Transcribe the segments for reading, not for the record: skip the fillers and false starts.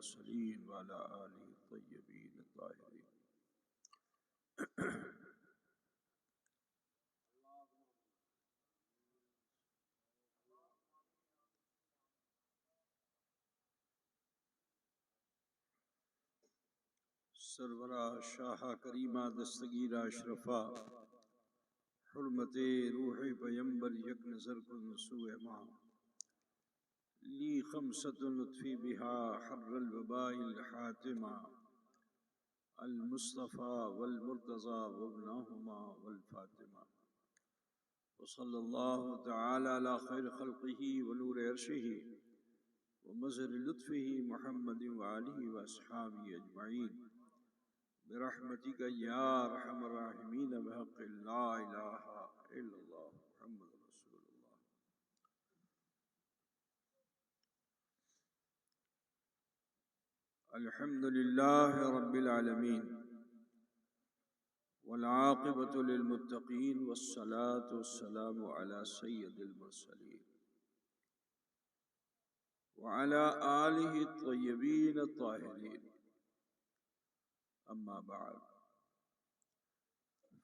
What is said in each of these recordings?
المرسلين وعلى آله الطيبين الطاهرين. سرورہ شاہ کریمہ دستگیرہ اشرفہ حرمت روح پیمبر یک نظر کن سوئے ماں لی خمسۃ نطفی بہا حر الوباء الحاتمہ المصطفى والمرتضى وابناهما والفاطمہ وصلی اللہ تعالی علی خیر خلقہ ونور عرشہ ومظہر لطفہ محمد وآلہ واصحابہ اجمعین برحمتک یا ارحم الراحمین بحق لا الہ الا اللہ محمد رسول اللہ. الحمد للہ رب العالمین والعاقبۃ للمتقین والصلاة والسلام علی سید المرسلین وعلى آلہ الطیبین الطاہرین. اما بعد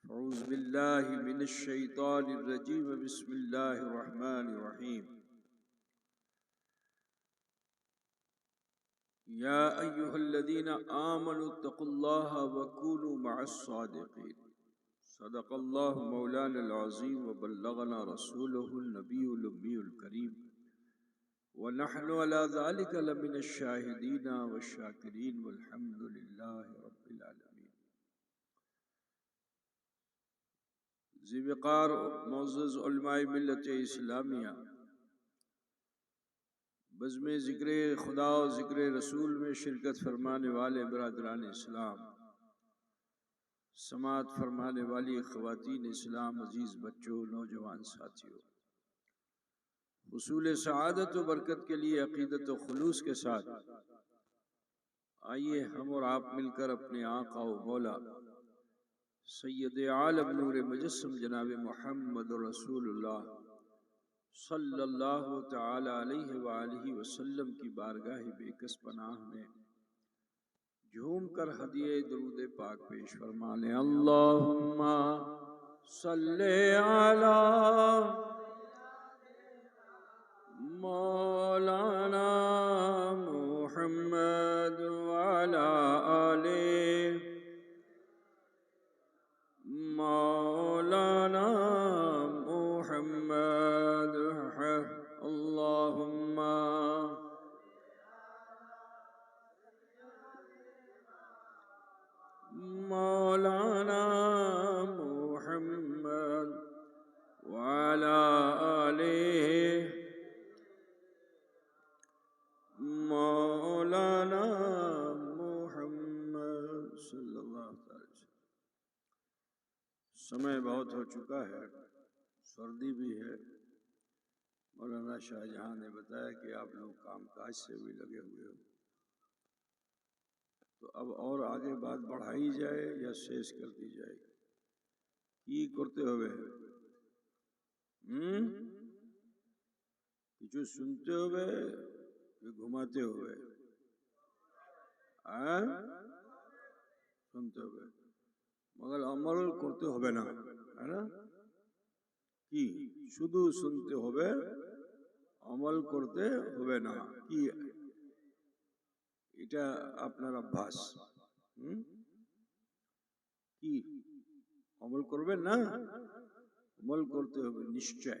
اعوذ باللہ من الشیطان الرجیم بسم اللہ الرحمن الرحیم. یا ایہا الذین آمنوا اتقوا اللہ وکونوا مع الصادقین. صدق اللہ مولانا العظیم وبلغنا رسولہ النبی الأمی الکریم ونحن على ذلك لمن الشاہدین والشاکرین والحمد للہ رب العالمین. ذی وقار معزز علماء ملت اسلامیہ، بزم ذکر خدا و ذکر رسول میں شرکت فرمانے والے برادران اسلام، سماعت فرمانے والی خواتین اسلام، عزیز بچوں، نوجوان ساتھیوں، حصول سعادت و برکت کے لیے عقیدت و خلوص کے ساتھ آئیے ہم اور آپ مل کر اپنے آقا و مولا سید عالم نور مجسم جناب محمد رسول اللہ صلی اللہ تعالی علیہ وآلہ وسلم کی بارگاہ بے کس پناہ میں جھوم کر ہدیہ درود پاک پیش فرما لیں. اللہم صلی علی مولانا محمد وعلی آلہ مولانا محمد. اللہم مولانا محمد وعلی آلہ مولانا محمد صلی اللہ علیہ وسلم. سمے بہت ہو چکا ہے، سردی بھی ہے. مولانا شاہ جہاں نے بتایا کہ آپ لوگ کام کاج سے بھی لگے ہوئے ہو، تو اب اور آگے بات بڑھائی جائے یا شیش کر دی جائے؟ کی کرتے ہوئے کچھ سنتے ہوئے کہ گھماتے ہوئے؟ سنتے ہوئے مگر عمل کرتے ہوئے نا، ہے نا؟ কি শুধু শুনতে হবে, আমল করতে হবে না, কি এটা আপনার অভ্যাস? কি আমল করবেন না? আমল করতে হবে নিশ্চয়.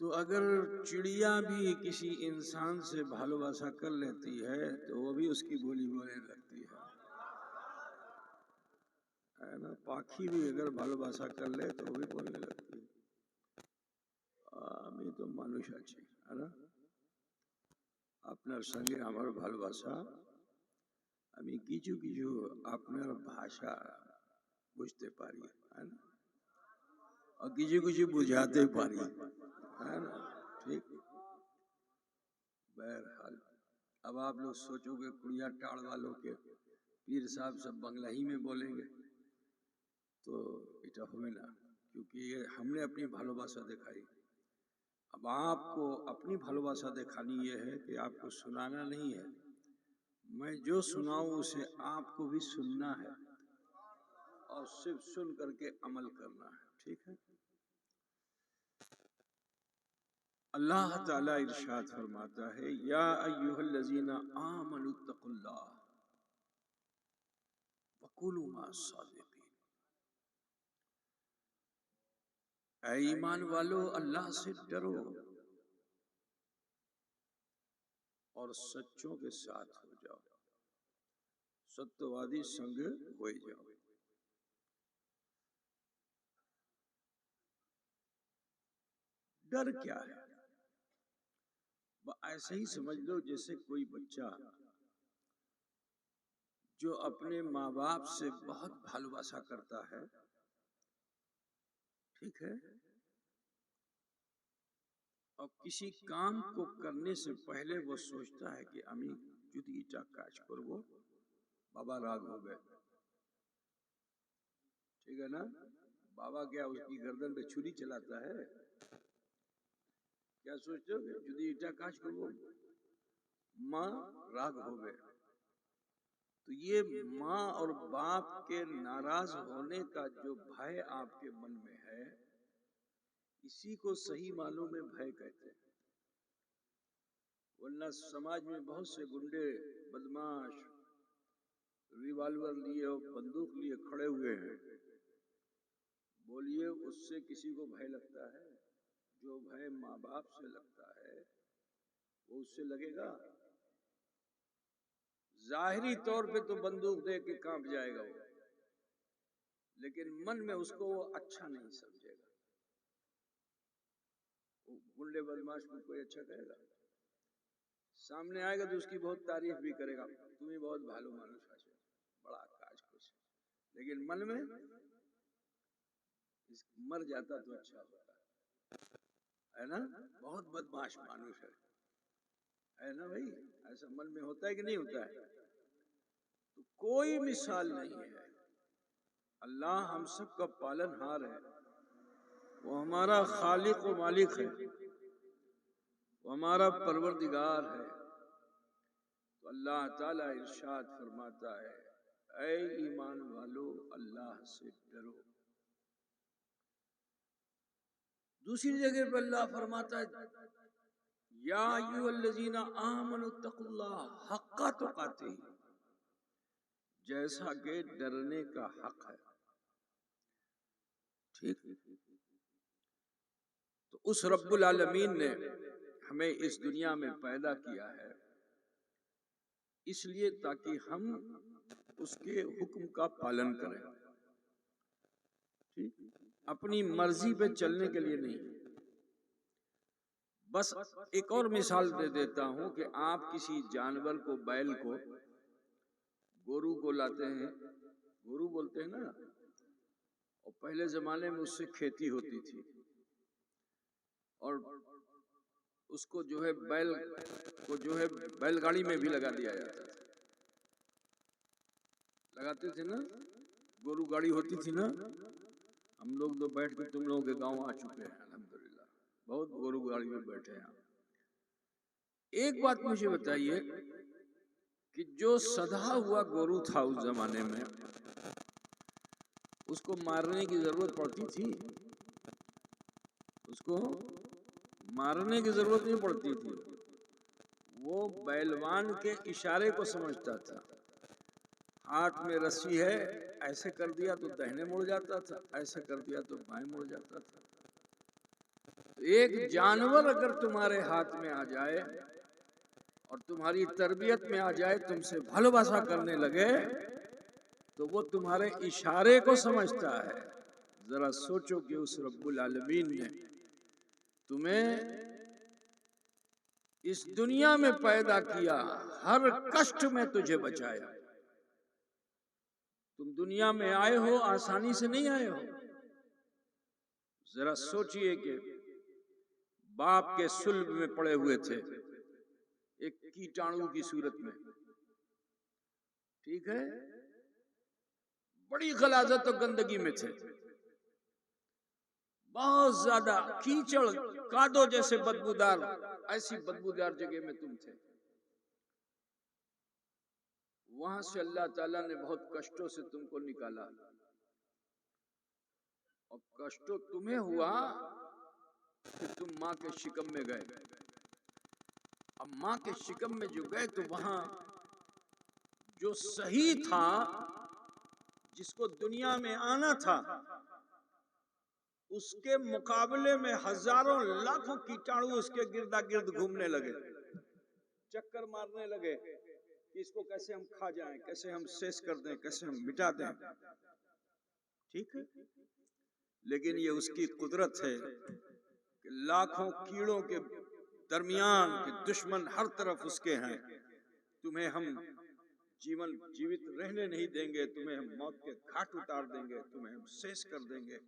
تو اگر چڑیا بھی کسی انسان سے بھالوباسا کر لیتی ہے تو وہ بھی اس کی بولی بولنے لگتی ہے نا. پاکھی بھی اگر بھالوباسا کر لے تو وہ بھی بولنے لگتی ہے. আমি তো মানুষ আছি, না? আপনার সঙ্গে আমার ভালোবাসা, আমি কিছু কিছু আপনার ভাষা বুঝতে পারি, اور কিছু কিছু বুঝাতে পারি, ٹھیک. بہرحال اب آپ لوگ سوچو گے کڑیا ٹاڑ والوں کے پیر صاحب سب بنگلہ ہی میں بولیں گے تو এটা হবে না, کیونکہ یہ ہم نے اپنی بھالوباسا دکھائی. اب آپ کو اپنی بھالوباسا دکھانی یہ ہے کہ آپ کو سنانا نہیں ہے, میں جو سناؤں اسے آپ کو بھی سننا ہے اور صرف سن کر کے عمل کرنا ہے. ٹھیک ہے؟ اللہ تعالیٰ ارشاد فرماتا ہے یا ایھا الذین آمنوا اتقوا اللہ وکونوا مع الصادقین. اے ایمان والو اللہ سے ڈرو اور سچوں کے ساتھ ہو جاؤ, ستوادی سنگ ہو جاؤ. ڈر کیا ہے؟ ایسے ہی سمجھ لو جیسے کوئی بچہ جو اپنے ماں باپ سے بہت بھالواسا کرتا ہے, ٹھیک ہے, اور کسی کام کو کرنے سے پہلے وہ سوچتا ہے کہ امی جدی ایٹا کاج کرو بابا راگ ہو گئے. ٹھیک ہے نا؟ بابا کیا اس کی گردن پہ چھری چلاتا ہے؟ کیا سوچتے ہو کہ جدی ایٹا کاج کرو ماں راگ ہو گئے. تو یہ ماں اور باپ کے ناراض ہونے کا جو بھے آپ کے من میں ہے, اسی کو صحیح معنوں میں بھے کہتے ہیں. ورنہ سماج میں بہت سے گنڈے بدماش ریوالور لیے اور بندوق لیے کھڑے ہوئے ہیں. بولیے اس سے کسی کو بھے لگتا ہے؟ جو بھے ماں باپ سے لگتا ہے وہ اس سے لگے گا؟ ظاہری طور پہ تو بندوق دے کے کانپ جائے گا وہ, لیکن من میں اس کو وہ اچھا نہیں سمجھے گا. گنڈے بدماش کو کوئی اچھا کہے گا؟ سامنے آئے گا تو اس کی بہت تعریف بھی کرے گا, تمہیں بہت بھالو مانوس ہے, بڑا کاج کچھ, لیکن من میں مر جاتا تو اچھا ہوتا ہے نا. بہت بدماش مانوس ہے نا بھائی؟ ایسا من میں ہوتا ہے کہ نہیں ہوتا ہے؟ تو کوئی مثال نہیں ہے. اللہ ہم سب کا پالن ہار ہے, وہ ہمارا خالق و مالک ہے, وہ ہمارا پروردگار ہے. تو اللہ تعالیٰ ارشاد فرماتا ہے اے ایمان والو اللہ سے ڈرو. دوسری جگہ پہ اللہ فرماتا ہے یا ایھا الذین آمنوا اتقوا اللہ حق تقاتہ, جیسا کہ ڈرنے کا حق ہے. ٹھیک؟ تو اس رب العالمین نے ہمیں اس دنیا میں پیدا کیا ہے اس لیے تاکہ ہم اس کے حکم کا پالن کریں. ٹھیک؟ اپنی مرضی پہ چلنے کے لیے نہیں. بس ایک اور مثال دے دیتا ہوں کہ آپ کسی جانور کو, بیل کو, گورو کو لاتے ہیں, گورو بولتے ہیں نا, اور پہلے زمانے میں اس سے کھیتی ہوتی تھی, اور اس کو جو ہے بیل کو جو ہے بیل گاڑی میں بھی لگا دیا جاتا تھا. لگاتے تھے نا, گورو گاڑی ہوتی تھی نا. ہم لوگ تو بیٹھ کے تم لوگوں کے گاؤں آ چکے ہیں الحمدللہ, بہت گورو گاڑی میں بیٹھے ہیں. ایک بات مجھے بتائیے کہ جو سدھا ہوا گورو تھا اس زمانے میں, اس کو مارنے کی ضرورت پڑتی تھی؟ اس کو مارنے کی ضرورت نہیں پڑتی تھی. وہ بیلوان کے اشارے کو سمجھتا تھا. ہاتھ میں رسی ہے, ایسے کر دیا تو دہنے مڑ جاتا تھا, ایسے کر دیا تو بائیں مڑ جاتا تھا. ایک جانور اگر تمہارے ہاتھ میں آ جائے اور تمہاری تربیت میں آ جائے, تم سے بھلواسا کرنے لگے, تو وہ تمہارے اشارے کو سمجھتا ہے. ذرا سوچو کہ اس رب العالمین نے تمہیں اس دنیا میں پیدا کیا, ہر کشٹ میں تجھے بچایا. تم دنیا میں آئے ہو آسانی سے نہیں آئے ہو. ذرا سوچئے کہ باپ کے صلب میں پڑے ہوئے تھے ایک کیٹانو کی صورت میں, ٹھیک ہے، بڑی غلاظت اور گندگی میں تھے، بہت زیادہ کیچڑ کادو جیسے بدبودار، ایسی بدبودار جگہ میں تم تھے۔ وہاں سے اللہ تعالیٰ نے بہت کشٹوں سے تم کو نکالا، اور کشٹوں تمہیں ہوا کہ تم ماں کے شکم میں گئے۔ اب ماں کے شکم میں جو گئے تو وہاں جو صحیح تھا، جس کو دنیا میں آنا تھا، اس کے مقابلے میں ہزاروں لاکھوں کیٹاڑو اس کے گردا گرد گھومنے لگے، چکر مارنے لگے کہ اس کو کیسے ہم کھا جائیں، کیسے ہم سیس کر دیں، کیسے ہم مٹا دیں۔ ٹھیک ہے، لیکن یہ اس کی قدرت ہے کہ لاکھوں کیڑوں کے درمیان کے دشمن ہر طرف اس کے ہیں، تمہیں ہم جیوت رہنے نہیں دیں گے، تمہیں ہم موت کے گھاٹ اتار دیں گے، تمہیں ہم سیس کر دیں گے۔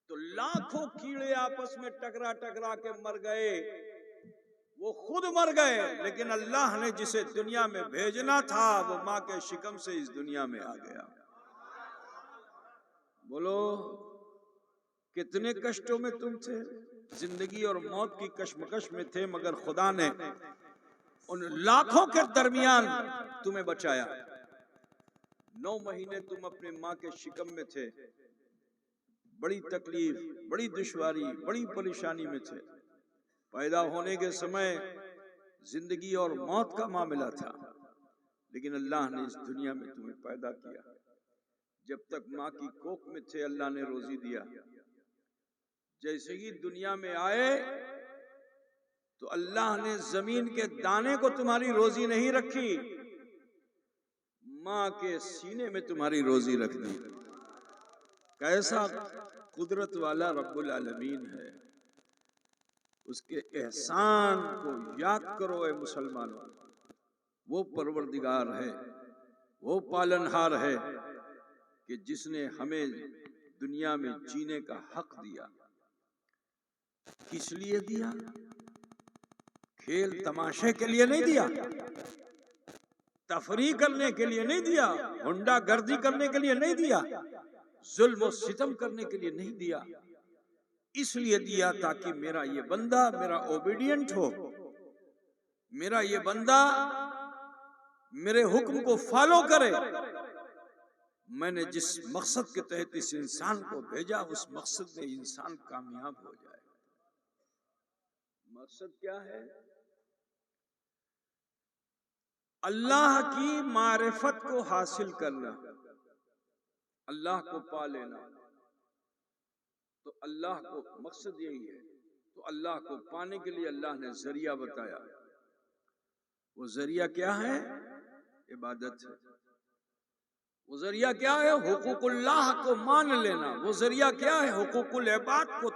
تو لاکھوں کیڑے آپس میں ٹکرا ٹکرا کے مر گئے، وہ خود مر گئے، لیکن اللہ نے جسے دنیا میں بھیجنا تھا وہ ماں کے شکم سے اس دنیا میں آ گیا۔ بولو کتنے کشٹوں میں تم تھے، زندگی اور موت کی کشمکش میں تھے، مگر خدا نے ان لاکھوں کے درمیان تمہیں بچایا۔ 9 مہینے تم اپنے ماں کے شکم میں تھے، بڑی تکلیف، بڑی دشواری، بڑی پریشانی میں تھے۔ پیدا ہونے کے سمے زندگی اور موت کا معاملہ تھا، لیکن اللہ نے اس دنیا میں تمہیں پیدا کیا۔ جب تک ماں کی کوکھ میں تھے اللہ نے روزی دیا، جیسے ہی دنیا میں آئے تو اللہ نے زمین کے دانے کو تمہاری روزی نہیں رکھی، ماں کے سینے میں تمہاری روزی رکھ دی۔ کیسا قدرت والا رب العالمین ہے، اس کے احسان کو یاد کرو اے مسلمانوں۔ وہ پروردگار ہے، وہ پالنہار ہے کہ جس نے ہمیں دنیا میں جینے کا حق دیا۔ کس لیے دیا؟ کھیل تماشے کے لیے نہیں دیا، تفریح کرنے کے لیے نہیں دیا، ہنڈا گردی کرنے کے لیے نہیں دیا، ظلم و ستم کرنے کے لیے نہیں دیا۔ اس لیے دیا تاکہ میرا یہ بندہ میرا اوبیڈینٹ ہو، میرا یہ بندہ میرے حکم کو فالو کرے۔ میں نے جس مقصد کے تحت اس انسان کو بھیجا اس مقصد میں انسان کامیاب ہو جائے۔ مقصد کیا ہے؟ اللہ کی معرفت کو حاصل کرنا، اللہ کو پا لینا۔ تو اللہ کو مقصد یہی ہے، تو اللہ کو پانے کے لیے اللہ نے ذریعہ بتایا۔ وہ ذریعہ کیا ہے؟ عبادت ہے۔ وہ ذریعہ کیا ہے؟ حقوق اللہ کو مان لینا۔ وہ ذریعہ کیا ہے؟ حقوق العباد کو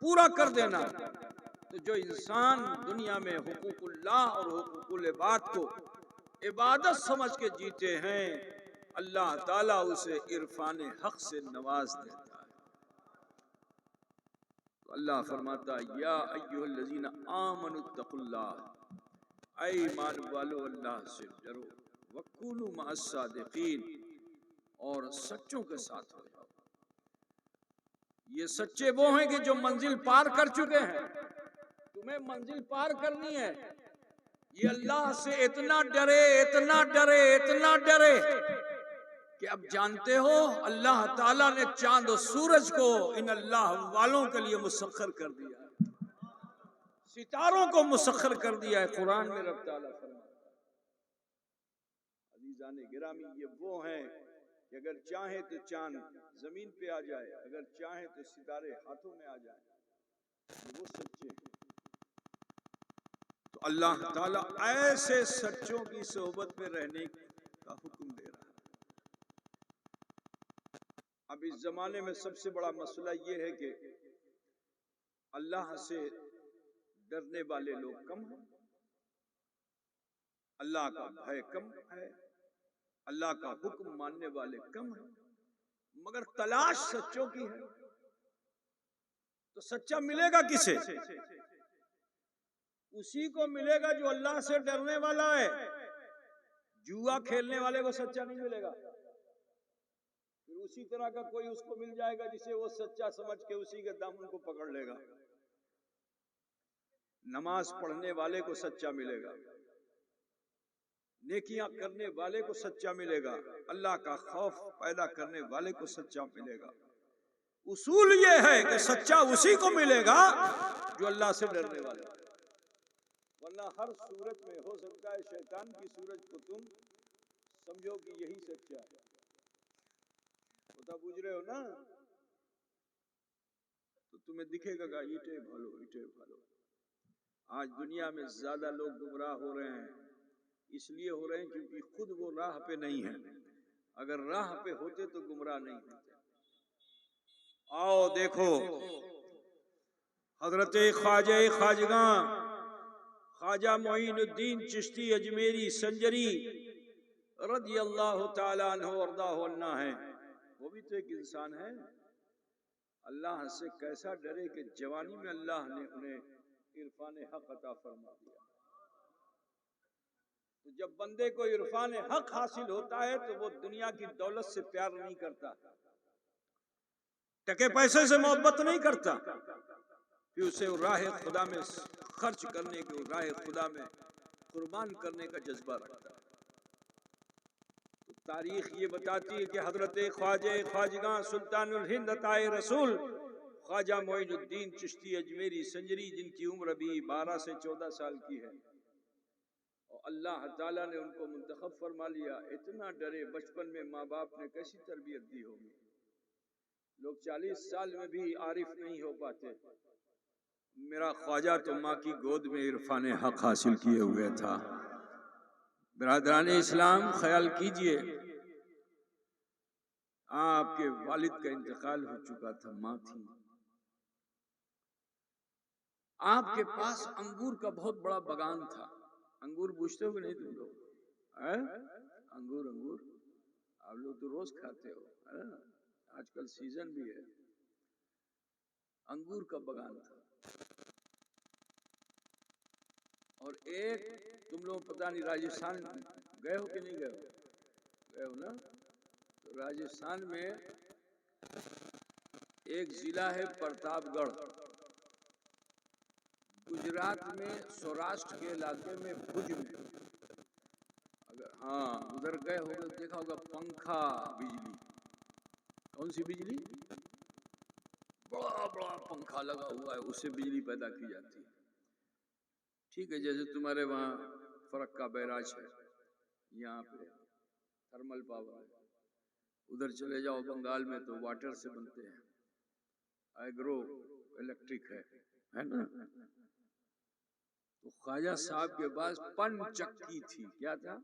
پورا کر دینا۔ تو جو انسان دنیا میں حقوق اللہ اور حقوق العباد کو عبادت سمجھ کے جیتے ہیں، اللہ تعالیٰ اسے عرفان حق سے نواز دیتا ہے۔ تو اللہ فرماتا ہے یا ایھا الذین آمنوا اتقوا اللہ، اے ایمان والو اللہ سے ڈرو، وکونوا مع الصادقین، اور سچوں کے ساتھ ہو جاؤ۔ یہ سچے وہ ہیں کہ جو منزل پار کر چکے ہیں۔ تمہیں منزل پار کرنی ہے، یہ اللہ سے اتنا ڈرے اتنا ڈرے اتنا ڈرے کہ اب جانتے ہو اللہ تعالیٰ نے چاند و سورج کو ان اللہ والوں کے لیے مسخر کر دیا ہے، ستاروں کو مسخر کر دیا ہے۔ قرآن میں رب تعالیٰ فرماتا ہے، عزیزان گرامی یہ وہ ہیں کہ اگر چاہیں تو چاند زمین پہ آ جائے، اگر چاہیں تو ستارے ہاتھوں میں آ جائیں، وہ سچے ہیں۔ تو اللہ تعالیٰ ایسے سچوں کی صحبت میں رہنے کا حکم دے رہا ہے۔ اب اس زمانے میں سب سے بڑا مسئلہ یہ ہے کہ اللہ سے ڈرنے والے لوگ کم ہیں، اللہ کا بھے کم ہے، اللہ کا حکم ماننے والے کم ہیں، مگر تلاش سچوں کی ہے۔ تو سچا ملے گا کسے؟ اسی کو ملے گا جو اللہ سے ڈرنے والا ہے، جوا کھیلنے والے کو سچا نہیں ملے گا، پھر اسی طرح کا کوئی اس کو مل جائے گا جسے وہ سچا سمجھ کے اسی کے دامن کو پکڑ لے گا۔ نماز پڑھنے والے کو سچا ملے گا، نیکیاں کرنے والے کو سچا ملے گا، اللہ کا خوف پیدا کرنے والے کو سچا ملے گا۔ اصول یہ ہے کہ سچا اسی کو ملے گا جو اللہ سے ڈرنے والا ہے، ورنہ ہر صورت میں ہو سکتا ہے شیطان کی صورت کو تم سمجھو کہ یہی سچا ہے، ہوتا بوجھ رہے ہو نا، تو تمہیں دکھے گا کہ ایٹے بھالو ایٹے بھالو۔ آج دنیا میں زیادہ لوگ گمراہ ہو رہے ہیں، اس لیے ہو رہے ہیں کیونکہ خود وہ راہ پہ نہیں ہیں، اگر راہ پہ ہوتے تو گمراہ نہیں ہوتے۔ آؤ دیکھو حضرت خواجہ خواجگاں خواجہ معین الدین چشتی اجمیری سنجری رضی اللہ تعالیٰ عنہ وارضاہ عنہ ہیں، وہ بھی تو ایک انسان ہے۔ اللہ سے کیسا ڈرے کہ جوانی میں اللہ نے انہیں عرفان حق عطا فرما دیا۔ تو جب بندے کو عرفان حق حاصل ہوتا ہے تو وہ دنیا کی دولت سے پیار نہیں کرتا، ٹکے پیسے سے محبت نہیں کرتا، پھر اسے راہ خدا میں خرچ کرنے کے، راہ خدا میں قربان کرنے کا جذبہ رکھتا ہے۔ تو تاریخ یہ بتاتی ہے کہ حضرت خواجہ خواجگاں سلطان الہند عطائے رسول خواجہ معین الدین چشتی اجمیری سنجری، جن کی عمر ابھی 12 سے 14 سال کی ہے، اور اللہ تعالیٰ نے ان کو منتخب فرما لیا، اتنا ڈرے بچپن میں ماں باپ نے کیسی تربیت دی ہوگی۔ لوگ 40 سال میں بھی عارف نہیں ہو پاتے، میرا خواجہ تو ماں کی گود میں عرفان حق حاصل کیے ہوئے تھا۔ برادران اسلام خیال کیجئے، آپ کے والد کا انتقال ہو چکا تھا، ماں تھی، آپ کے پاس انگور کا بہت بڑا باغان تھا۔ انگور بوجھتے ہو کہ نہیں تم لوگ؟ انگور انگور آپ لوگ تو روز کھاتے ہو، آج کل سیزن بھی ہے۔ انگور کا باغان تھا، اور ایک تم لوگ پتہ نہیں راجستھان گئے ہو کہ نہیں گئے ہو؟ گئے ہو نا؟ تو راجستھان میں ایک ضلع ہے پرتاپ گڑھ، گجرات میں سوراشٹر کے علاقے میں بھوج میں، اگر ہاں ادھر گئے ہوگا دیکھا ہوگا پنکھا بجلی، کون سی بجلی؟ بڑا بڑا پنکھا لگا ہوا ہے، اس سے بجلی پیدا کی جاتی ہے۔ ٹھیک ہے، جیسے تمہارے وہاں فرقہ بیراج ہے، یہاں پہ تھرمل پاور ہے، ادھر چلے جاؤ بنگال میں تو واٹر سے بنتے ہیں، ایگرو الیکٹرک ہے نا۔ تو خواجہ صاحب کے پاس پن چکی تھی، کیا تھا؟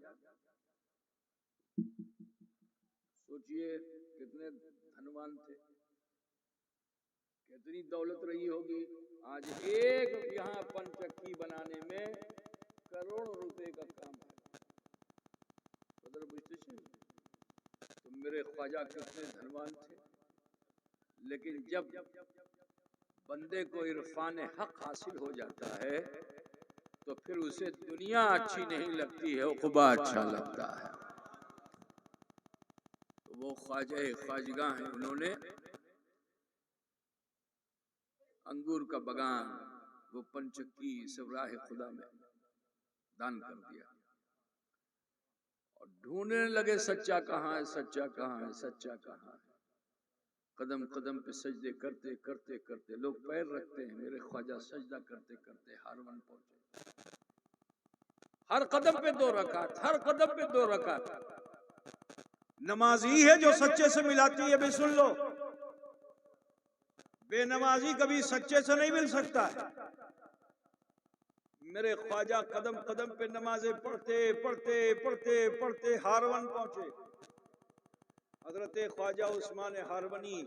سوچئے کتنے دھنوان تھے، کتنی دولت رہی ہوگی۔ آج ایک یہاں پن چکی بنانے میں کروڑوں روپے کا کام ہے، قدر بجھتے سے۔ تو میرے خواجہ کتنے دھنوان تھے، لیکن جب بندے کو عرفان حق حاصل ہو جاتا ہے تو پھر اسے دنیا اچھی نہیں لگتی ہے، عقبہ اچھا لگتا ہے۔ تو وہ خواجہ خواجگاں ہیں، انہوں نے انگور کا باغان، وہ پنچکی سب راہ خدا میں دان کر دیا، اور ڈھونڈنے لگے سچا کہاں ہے، سچا کہاں ہے، سچا کہاں ہے۔ قدم قدم پہ سجدے کرتے کرتے کرتے لوگ پیر رکھتے ہیں، میرے خواجہ سجدہ کرتے کرتے ہارون پہنچے، ہر قدم پہ 2 رکعت، ہر قدم پہ 2 رکعت۔ نمازی ہے جو سچے سے ملاتی ہے، بھی سن لو، بے نمازی کبھی سچے سے نہیں مل سکتا ہے۔ میرے خواجہ قدم قدم پہ نمازیں پڑھتے پڑھتے پڑھتے پڑھتے ہارون پہنچے۔ حضرت خواجہ عثمان ہارونی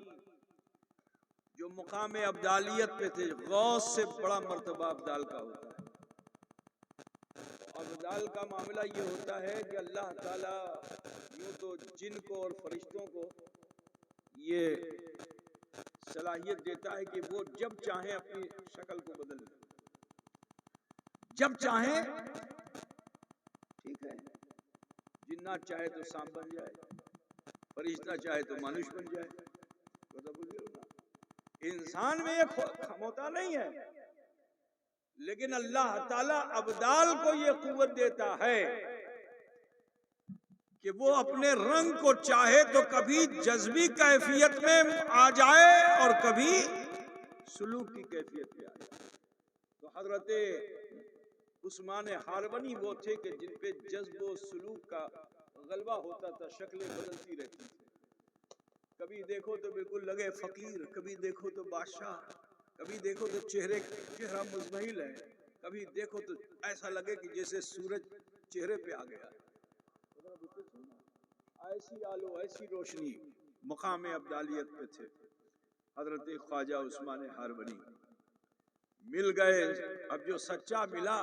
جو مقام ابدالیت پہ تھے، غوث سے بڑا مرتبہ ابدال کا ہوتا ہے۔ ابدال کا معاملہ یہ ہوتا ہے کہ اللہ تعالیٰ یوں تو جن کو اور فرشتوں کو یہ صلاحیت دیتا ہے کہ وہ جب چاہیں اپنی شکل کو بدل دیں، جب چاہیں، ٹھیک ہے، جنات چاہے تو سانپ بن جائے، فرشتہ چاہے تو مانوش بن جائے. انسان میں یہ کھموتا نہیں ہے، لیکن اللہ تعالیٰ ابدال کو یہ قوت دیتا ہے کہ وہ اپنے رنگ کو چاہے تو کبھی جذبی کیفیت میں آ جائے اور کبھی سلوک کی کیفیت میں آ جائے. تو حضرت عثمان ہارونی وہ تھے کہ جن پہ جذب و سلوک کا غلبہ ہوتا تھا، شکلیں بدلتی رہتی تھی. کبھی دیکھو تو بالکل لگے فقیر، کبھی دیکھو تو بادشاہ، کبھی دیکھو تو چہرہ مزمحل ہے، کبھی دیکھو تو ایسا لگے کہ جیسے سورج چہرے پہ آ گیا. ایسی آلو ایسی روشنی مقام ابدالیت پہ تھے حضرت خواجہ عثمان ہارونی. مل گئے، اب جو سچا ملا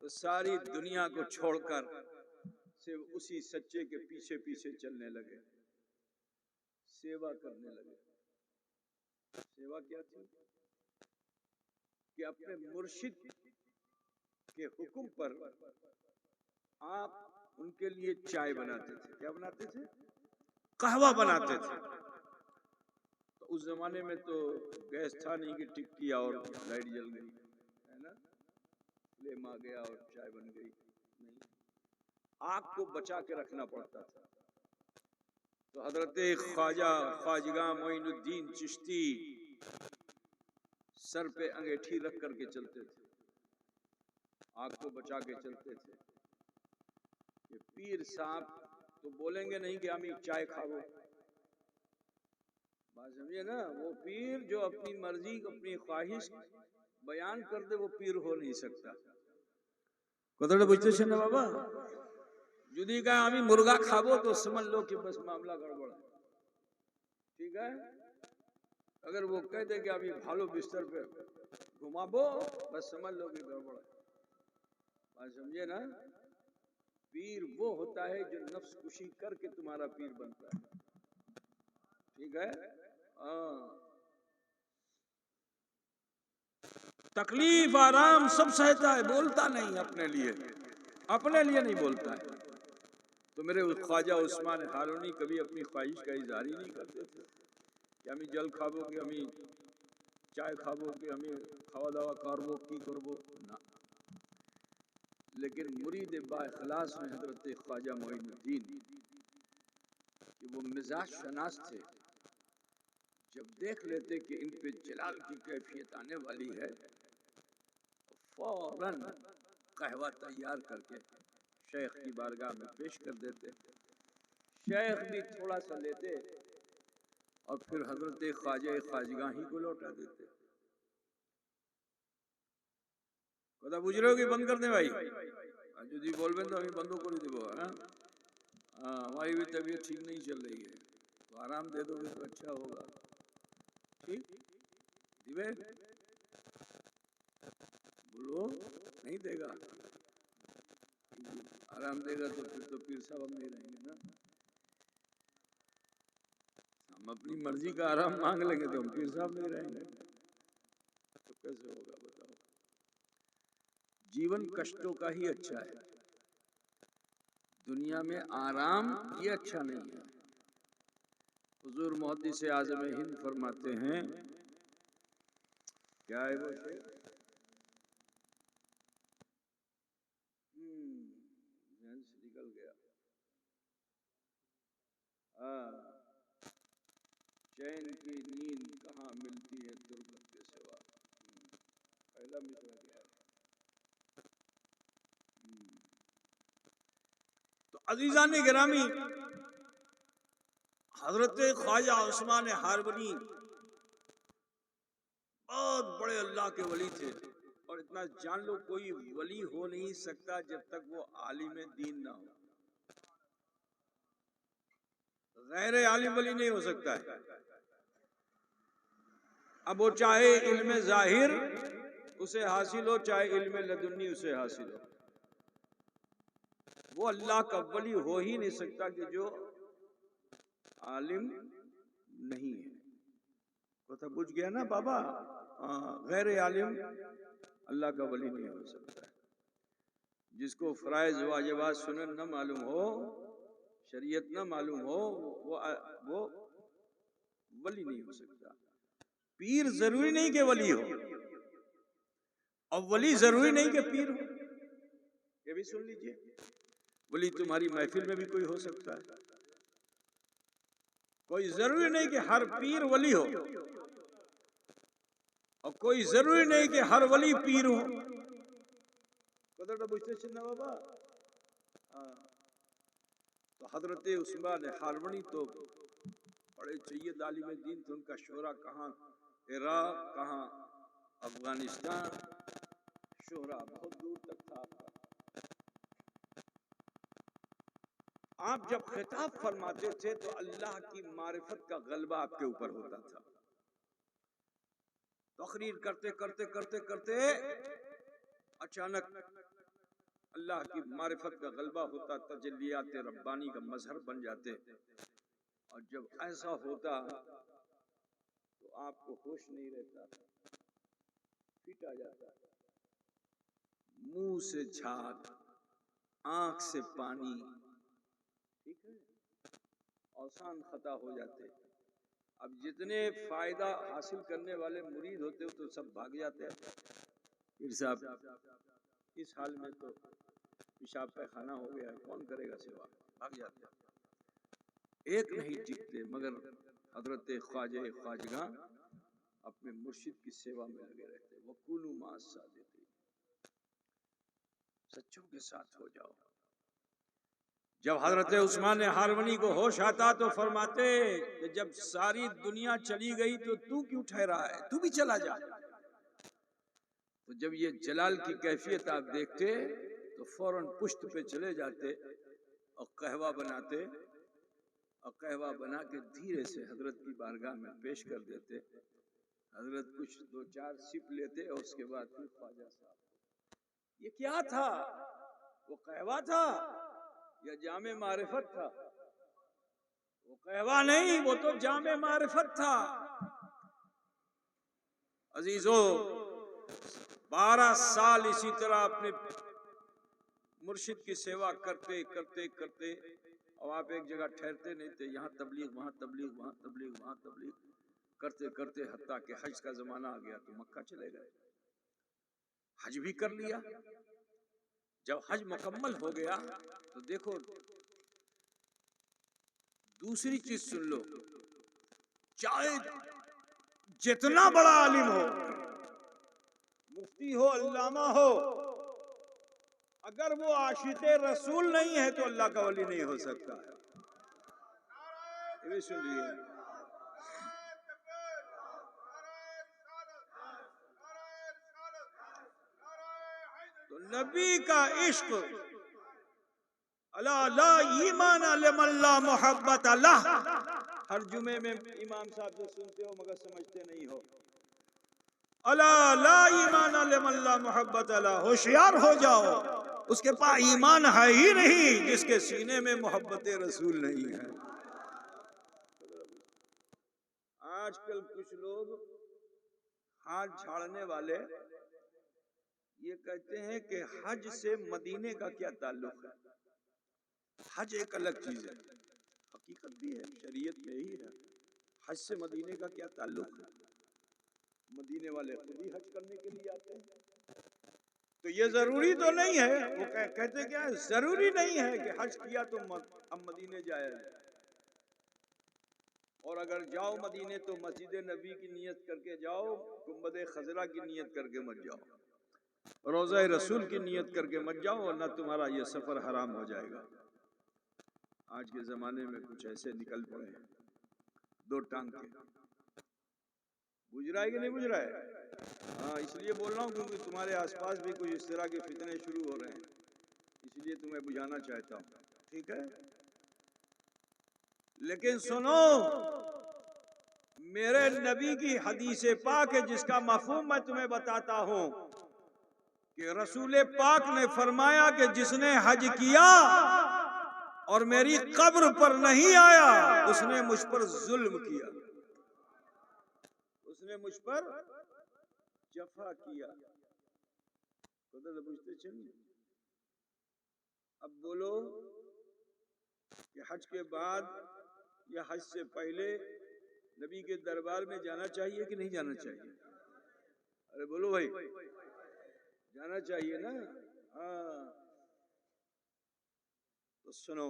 تو ساری دنیا کو چھوڑ کر صرف اسی سچے کے پیچھے پیچھے چلنے لگے، سیوا کرنے لگے. سیوا کیا تھی کہ اپنے مرشد کے حکم پر آپ ان کے لیے چائے بناتے تھے. کیا بناتے تھے؟ قہوہ بناتے تھے. تو اس زمانے میں تو گیس تھا نہیں کہ ٹک کیا اور لائٹ جل گئی، ہے نا، فلیم آ گیا اور چائے بن گئی. نہیں، آگ کو بچا کے رکھنا پڑتا تھا. تو حضرت خواجگاہ معین الدین چشتی سر پہ انگیٹھی رکھ کر کے چلتے تھے، آگ کو بچا کے چلتے تھے. کہ پیر صاحب تو بولیں گے نہیں کہ ہمیں چائے کھاؤ، بات سمجھے نا. وہ پیر جو اپنی مرضی اپنی خواہش بیان کر دے وہ پیر ہو نہیں سکتا. کتڑے بجتے سے نا بابا جدی کہا ہمیں مرغا کھاو تو سمجھ لو کہ بس معاملہ گڑبڑ ہے. ٹھیک ہے، اگر وہ کہہ دے کہ ابھی بھالو بستر پہ گھماو بس سمجھ لو کہ گڑبڑ ہے. بات سمجھے نا. پیر وہ ہوتا ہے جو نفس کشی کر کے تمہارا پیر بنتا ہے. ٹھیک ہے. تکلیف آرام سب سہتا ہے، بولتا نہیں اپنے لیے نہیں بولتا ہے. تو میرے خواجہ عثمان ہارونی کبھی اپنی خواہش کا اظہار ہی نہیں کرتے تھے کہ ہمیں جل کھاو کہ ہمیں چائے کھاو کہ ہمیں کھوا دوا کاربو کی کربو نہ. لیکن مرید با اخلاص میں حضرت خواجہ معین الدین کہ وہ مزاج شناس تھے، جب دیکھ لیتے کہ ان پہ جلال کی کیفیت آنے والی ہے فوراً قہوہ تیار کر کے شیخ کی بارگاہ میں پیش کر دیتے. شیخ بھی تھوڑا سا لیتے اور پھر حضرت خواجہ خواجگاہی کو لوٹا دیتے. کدا بجھ رہے ہو کہ بند کر دیں بھائی؟ جی بول بین تو ہمیں بندوں کو نہیں دیبو. ہماری بھی طبیعت ٹھیک نہیں چل رہی ہے تو آرام دے دو گے تو اچھا ہوگا. ٹھیک دیوے بولو نہیں دے گا، آرام دے گا تو پھر تو پیر صاحب ہم نہیں رہیں گے نا. ہم اپنی مرضی کا آرام مانگ لیں گے تو ہم پیر صاحب نہیں رہیں گے تو کیسے ہوگا بتاؤ. جیون کشٹوں کا ہی اچھا ہے، دنیا میں آرام یہ اچھا نہیں ہے. حضور محدث اعظم ہند فرماتے ہیں، کیا ہے وہ شعر؟ ذہن سے نکل گیا. چین کی نیند کہاں ملتی ہے تربت کے سوا. پہلا مصرع کیا ہے؟ تو عزیزان گرامی، حضرت خواجہ عثمان ہارونی بہت بڑے اللہ کے ولی تھے. اور اتنا جان لو کوئی ولی ہو نہیں سکتا جب تک وہ عالم دین نہ ہو. غیر عالم ولی نہیں ہو سکتا ہے. اب وہ چاہے علم ظاہر اسے حاصل ہو چاہے علم لدنی اسے حاصل ہو، وہ اللہ کا ولی ہو ہی نہیں سکتا کہ جو عالم نہیں ہے. تو بجھ گیا نا بابا. غیر عالم اللہ کا ولی نہیں ہو سکتا ہے. جس کو فرائض واجبات سنن نہ معلوم ہو، شریعت نہ معلوم ہو، وہ ولی نہیں ہو سکتا۔ پیر ضروری نہیں کہ ولی ہو، اور ولی ضروری نہیں کہ پیر ہو۔ یہ بھی سن لیجئے، ولی تمہاری محفل میں بھی کوئی ہو سکتا ہے، کوئی ضروری نہیں کہ ہر پیر ولی ہو، اور کوئی ضروری نہیں کہ ہر ولی پیر ہو۔ بابا تو حضرت عثمان ہارونی تو بڑے سید عالم دین تھے، ان کا شہرہ کہاں عراق، کہاں افغانستان، شہرہ بہت دور تک تھا آپ کا۔ آپ جب خطاب فرماتے تھے تو اللہ کی معرفت کا غلبہ آپ کے اوپر ہوتا تھا۔ تقریر کرتے کرتے کرتے کرتے اچانک اللہ کی معرفت کا غلبہ ہوتا، تجلیات ربانی کا مظہر بن جاتے، اور جب ایسا ہوتا تو آپ کو ہوش نہیں رہتا، فٹ آ جاتا، منہ سے جھاگ، آنکھ سے پانی، ٹھیک ہے، اوسان خطا ہو جاتے۔ اب جتنے فائدہ حاصل کرنے والے مرید ہوتے تو سب بھاگ جاتے ہیں، پھر صاحب اس حال میں تو پیشاب پیخانہ ہو گیا، کون کرے گا سوا، بھاگ جاتے ہیں۔ ایک نہیں ٹکتے، مگر حضرت خواجہ خواجگاں اپنے مرشد کی سیوا میں لگے رہتے۔ وَقُولُوا مَعَ الصَّادِقِينَ، سچوں کے ساتھ ہو جاؤ۔ جب حضرت عثمان ہارونی کو ہوش آتا تو فرماتے کہ جب ساری دنیا چلی گئی تو کیوں ٹھہرا ہے، تو بھی چلا جا۔ تو جب یہ جلال کی کیفیت آپ دیکھتے تو فوراً پشت پہ چلے جاتے اور قہوہ بناتے، اور قہوہ بنا کے دھیرے سے حضرت کی بارگاہ میں پیش کر دیتے۔ حضرت کچھ دو چار سپ لیتے اور اس کے بعد پھر خواجہ صاحب۔ یہ کیا تھا؟ وہ قہوہ تھا یا جامع معرفت تھا؟ وہ قہوہ نہیں، وہ تو جامع معرفت تھا۔ عزیزو، 12 سال اسی طرح اپنے مرشد کی سیوا کرتے کرتے کرتے، اور آپ ایک جگہ ٹھہرتے نہیں تھے، یہاں تبلیغ، وہاں تبلیغ، وہاں تبلیغ، وہاں تبلیغ کرتے کرتے حتیٰ کہ حج کا زمانہ آ گیا تو مکہ چلے گئے، حج بھی کر لیا۔ جب حج مکمل ہو گیا تو دیکھو دوسری چیز سن لو، چاہے جتنا بڑا عالم ہو، مفتی ہو، علامہ ہو، اگر وہ عاشق رسول نہیں ہے تو اللہ کا ولی نہیں ہو سکتا ہے۔ یہ بھی سن لیے۔ تو نبی کا عشق، الا لا ایمان لمن لا محبت اللہ، ہر جمعے میں امام صاحب سے سنتے ہو مگر سمجھتے نہیں ہو۔ الا لا ایمان لمن لا محبت اللہ، ہوشیار ہو جاؤ، اس کے پاس ایمان ہے ہی نہیں جس کے سینے میں محبت رسول نہیں ہے۔ آج کل کچھ لوگ ہاتھ جھاڑنے والے یہ کہتے ہیں کہ حج سے مدینے کا کیا تعلق ہے۔ حج ایک الگ چیز ہے، حقیقت بھی ہے، شریعت میں ہی ہے۔ حج سے مدینے کا کیا تعلق ہے؟ مدینے والے خود ہی حج کرنے کے لیے آتے ہیں، تو یہ ضروری تو نہیں ہے۔ وہ کہتے کیا ہے، ضروری نہیں ہے کہ حج کیا تو ہم مدینے جائیں، اور اگر جاؤ مدینے تو مسجد نبی کی نیت کر کے جاؤ، گنبد خضرا کی نیت کر کے مت جاؤ، روضہ رسول کی نیت کر کے مت جاؤ، ورنہ تمہارا یہ سفر حرام ہو جائے گا۔ آج کے زمانے میں کچھ ایسے نکل پڑے ہیں دو ٹانگ کے۔ بجھ رہا ہے کہ نہیں بجھ رہا ہے؟ ہاں، اس لیے بول رہا ہوں کیونکہ تمہارے آس پاس بھی کچھ اس طرح کے فتنے شروع ہو رہے ہیں، اس لیے تمہیں بجھانا چاہتا ہوں، ٹھیک ہے؟ لیکن سنو، میرے نبی کی حدیث پاک ہے جس کا مفہوم میں تمہیں بتاتا ہوں کہ رسول پاک نے فرمایا کہ جس نے حج کیا اور میری قبر پر نہیں آیا اس نے مجھ پر ظلم کیا، اس نے مجھ پر جفا کیا۔ اب بولو کہ حج کے بعد یا حج سے پہلے نبی کے دربار میں جانا چاہیے کہ نہیں جانا چاہیے؟ ارے بولو بھائی، جانا چاہیے نا؟ ہاں تو سنو،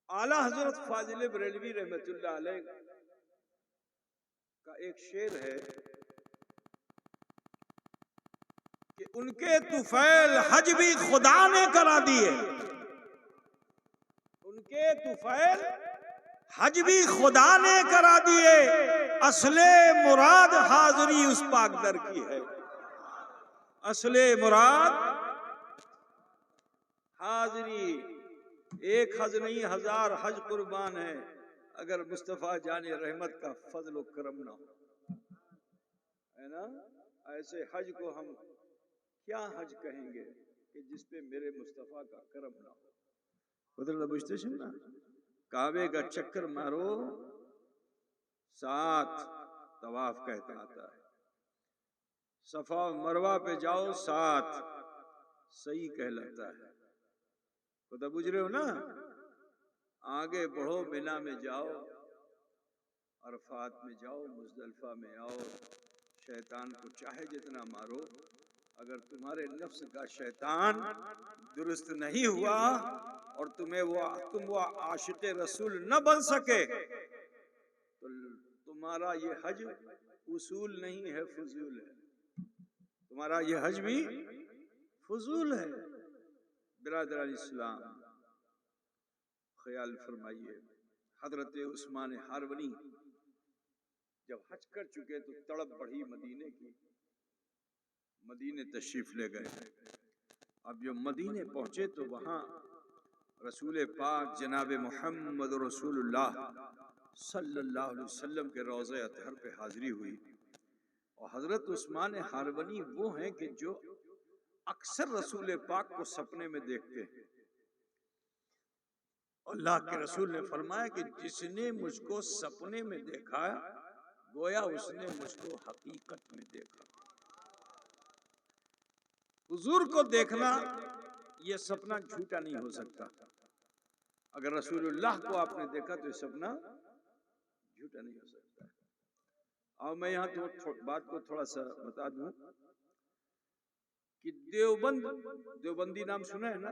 اعلی حضرت فاضل بریلوی رحمت اللہ علیہ کا ایک شعر ہے کہ ان کے طفیل حج بھی خدا نے کرا دیے، ان کے طفیل حج بھی خدا نے کرا دیے، اصل مراد حاضری اس پاک در کی ہے، اصل مراد حاضری۔ ایک حج نہیں ہزار حج قربان ہے اگر مصطفیٰ جان رحمت کا فضل و کرم نہ ہو، ہے نا؟ ایسے حج کو ہم کیا حج کہیں گے کہ جس پہ میرے مصطفیٰ کا کرم نہ ہو؟ بدل بجتے سننا، کعبے کا چکر مارو 7 طواف کہتا آتا ہے، صفا و مروہ پہ جاؤ 7 صحیح کہلاتا ہے، خدا بجھ رہے ہو نا؟ آگے بڑھو، مینا میں جاؤ، عرفات میں جاؤ، مزدلفہ میں آؤ، شیطان کو چاہے جتنا مارو، اگر تمہارے نفس کا شیطان درست نہیں ہوا اور تم وہ عاشق رسول نہ بن سکے تو تمہارا یہ حج اصول نہیں ہے، فضول ہے، تمہارا یہ حج بھی فضول ہے۔ برادران اسلام، خیال فرمائیے، حضرت عثمان ہارونی جب حج کر چکے تو تڑپ بڑھی مدینے کی، مدینے تشریف لے گئے۔ اب جب مدینے پہنچے تو وہاں رسول پاک جناب محمد رسول اللہ صلی اللہ علیہ وسلم کے روضہ اطہر پہ حاضری ہوئی، اور حضرت عثمان ہارونی وہ ہیں کہ جو اکثر رسول پاک کو سپنے میں دیکھتے ہیں۔ اللہ کے رسول نے فرمایا کہ جس نے مجھ کو سپنے میں دیکھا گویا اس نے مجھ کو حقیقت میں دیکھا۔ حضور کو دیکھنا یہ سپنا جھوٹا نہیں ہو سکتا، اگر رسول اللہ کو آپ نے دیکھا تو یہ سپنا جھوٹا نہیں ہو سکتا۔ اور میں یہاں تو بات کو تھوڑا سا بتا دوں کہ دیوبندی نام سنا ہے نا؟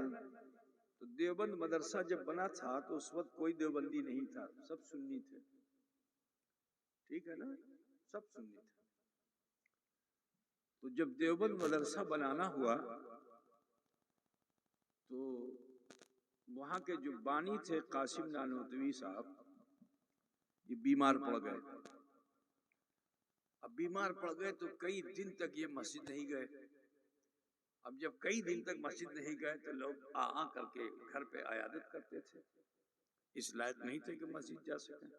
تو دیوبند مدرسہ جب بنا تھا تو اس وقت کوئی دیوبندی نہیں تھا، سب سنی تھے، ٹھیک ہے نا؟ سب سنی تھے۔ تو جب دیوبند مدرسہ بنانا ہوا تو وہاں کے جو بانی تھے قاسم نانوتوی صاحب، یہ بیمار پڑ گئے۔ اب بیمار پڑ گئے تو کئی دن تک یہ مسجد نہیں گئے۔ اب جب کئی دن تک مسجد نہیں گئے تو لوگ آ کر کے گھر پہ عیادت کرتے تھے، اس لائق نہیں تھے کہ مسجد جا سکیں،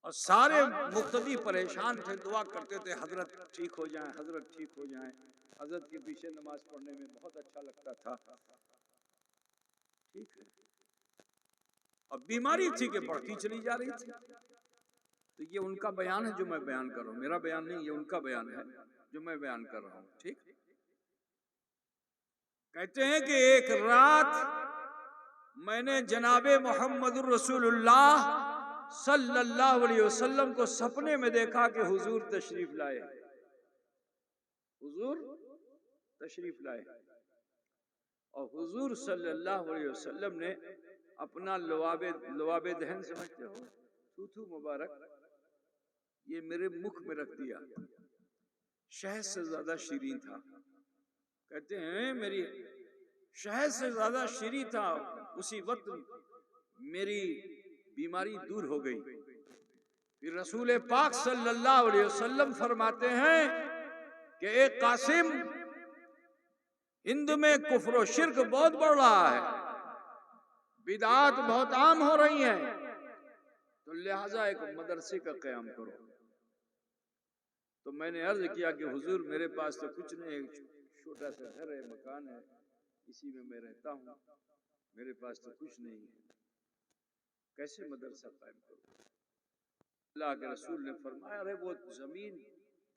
اور سارے مقتدی پریشان تھے، دعا کرتے تھے حضرت ٹھیک ہو جائیں، حضرت ٹھیک ہو جائیں۔ حضرت کے پیچھے نماز پڑھنے میں بہت اچھا لگتا تھا، ٹھیک ہے۔ اب بیماری تھی کہ بڑھتی چلی جا رہی تھی، تو یہ ان کا بیان ہے جو میں بیان کر رہا ہوں، میرا بیان نہیں، یہ ان کا بیان ہے جو میں بیان کر رہا ہوں، ٹھیک۔ کہتے ہیں کہ ایک رات میں نے جناب محمد الرسول اللہ صلی اللہ علیہ وسلم کو سپنے میں دیکھا کہ حضور تشریف لائے، حضور تشریف لائے، اور حضور صلی اللہ علیہ وسلم نے اپنا لواب دہن سمجھتے ہو، تھوتھو مبارک، یہ میرے مکھ میں رکھ دیا، شہد سے زیادہ شیریں تھا۔ کہتے ہیں میری شہد سے زیادہ شیریں تھا، اسی وقت میری بیماری دور ہو گئی۔ پھر رسول پاک صلی اللہ علیہ وسلم فرماتے ہیں کہ اے قاسم، ہند میں کفر و شرک بہت بڑھ رہا ہے، بدعات بہت عام ہو رہی ہیں، تو لہٰذا ایک مدرسے کا قیام کرو۔ تو میں نے عرض کیا کہ حضور میرے پاس تو کچھ نہیں، ایک چھوٹا سا گھر ہے، مکان ہے، اسی میں میں رہتا ہوں، میرے پاس تو کچھ نہیں ہے، کیسے مدرسہ قائم کروں؟ اللہ کے رسول نے فرمایا ارے وہ زمین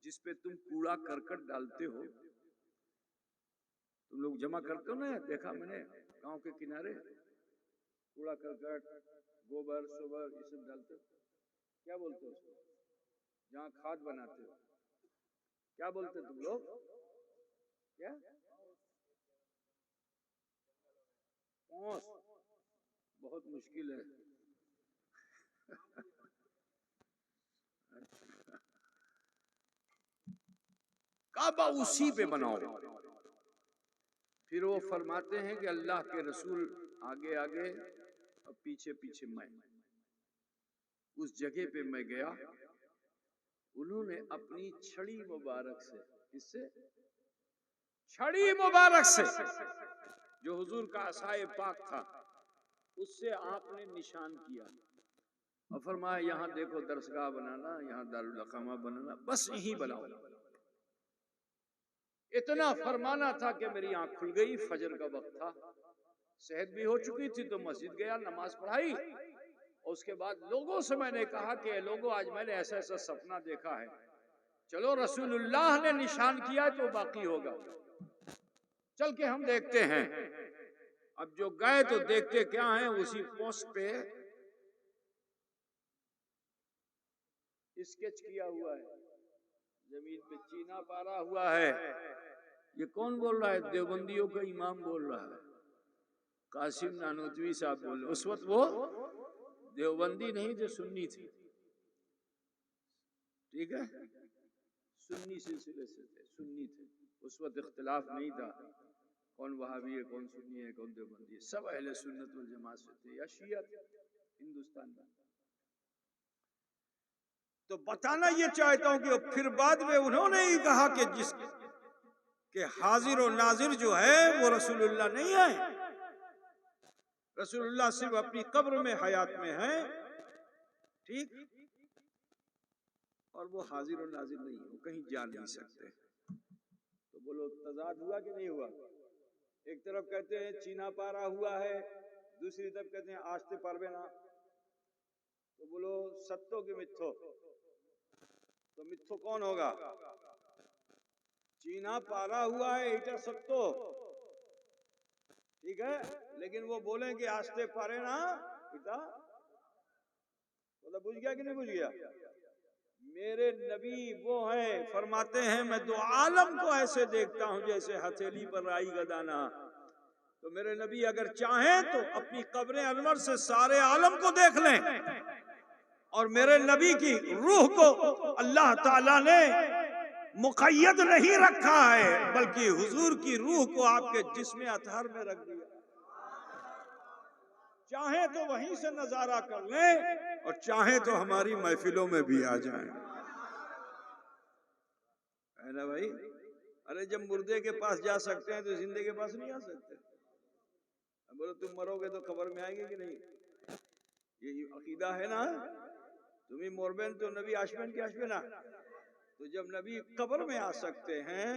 جس پہ تم کوڑا کرکٹ ڈالتے ہو تم لوگ جمع کرتے ہو نا، دیکھا میں نے گاؤں کے کنارے کوڑا کرکٹ گوبر سوبر یہ سب ڈالتے ہو، کیا بولتے ہو اس کو؟ جہاں کھاد بناتے ہو کیا بولتے تم لوگ؟ کیا پونس؟ بہت مشکل ہے. کعبہ اسی پہ بناؤ. پھر وہ فرماتے ہیں کہ اللہ کے رسول آگے آگے اور پیچھے پیچھے میں. اس جگہ پہ میں گیا، انہوں نے اپنی چھڑی مبارک سے، اس سے چھڑی مبارک سے جو حضور کا عصائے پاک تھا اس سے آپ نے نشان کیا اور فرمایا یہاں دیکھو درسگاہ بنانا، یہاں دارالاقامہ بنانا، بس یہی بناؤ. اتنا فرمانا تھا کہ میری آنکھ کھل گئی. فجر کا وقت تھا، صحت بھی ہو چکی تھی تو مسجد گیا، نماز پڑھائی. اور اس کے بعد لوگوں سے میں نے کہا کہ لوگوں آج میں نے ایسا ایسا سپنا دیکھا ہے، چلو رسول اللہ نے نشان کیا تو باقی ہوگا، چل کے ہم دیکھتے ہیں. اب جو گئے تو دیکھتے کیا ہیں، اسی پوسٹ پہ اسکیچ کیا ہوا ہے، زمین پہ چینا پارا ہوا ہے. یہ کون بول رہا ہے؟ دیوبندیوں کا امام بول رہا ہے، قاسم نانوتوی صاحب بول رہے. اس وقت وہ دیوبندی نہیں تھے، سنی تھے. ٹھیک ہے، سنی سلسلے سے تھے، سنی تھے. اس وقت اختلاف نہیں تھا کون وہابی ہے کون سنی ہے کون دیوبندی ہے، سب اہل سنت والجماعت سے تھے یا شیعہ تھے ہندوستان میں. تو بتانا یہ چاہتا ہوں کہ پھر بعد میں انہوں نے ہی کہا کہ جس کہ حاضر و ناظر جو ہے وہ رسول اللہ نہیں ہے، رسول اللہ صرف اپنی قبر میں حیات میں ہیں. ٹھیک، اور وہ حاضر و ناظر نہیں ہے، وہ کہیں جا نہیں سکتے. تو بولو تضاد ہوا کہ نہیں ہوا؟ ایک طرف کہتے ہیں چینا پارا ہوا ہے، دوسری طرف کہتے ہیں آستے پروینا. تو بولو ستو کہ متھو؟ تو متھو کون ہوگا؟ چینا پارا ہوا ہے ایٹا ستو، ٹھیک ہے، لیکن وہ بولیں کہ آستے پارے نا ایٹا، بولا بجھ گیا کہ نہیں بجھ گیا؟ میرے نبی وہ ہیں، فرماتے ہیں میں دو عالم کو ایسے دیکھتا ہوں جیسے ہتھیلی پر رائی گدانا. تو میرے نبی اگر چاہیں تو اپنی قبر انور سے سارے عالم کو دیکھ لیں، اور میرے نبی کی روح کو اللہ تعالیٰ نے مقید نہیں رکھا ہے بلکہ حضور کی روح کو آپ کے جسم اطہر میں رکھ دیا. چاہیں تو وہیں سے نظارہ کر لیں اور چاہیں تو ہماری محفلوں میں بھی آ جائیں. ہے نا بھائی؟ ارے جب مردے کے پاس جا سکتے ہیں تو زندے کے پاس نہیں آ سکتے. بولو تم مرو گے تو قبر میں آئیں گے کہ نہیں؟ یہ عقیدہ ہے نا. تمہیں موربین تو نبی آشمین کی آشمینا. تو جب نبی قبر میں آ سکتے ہیں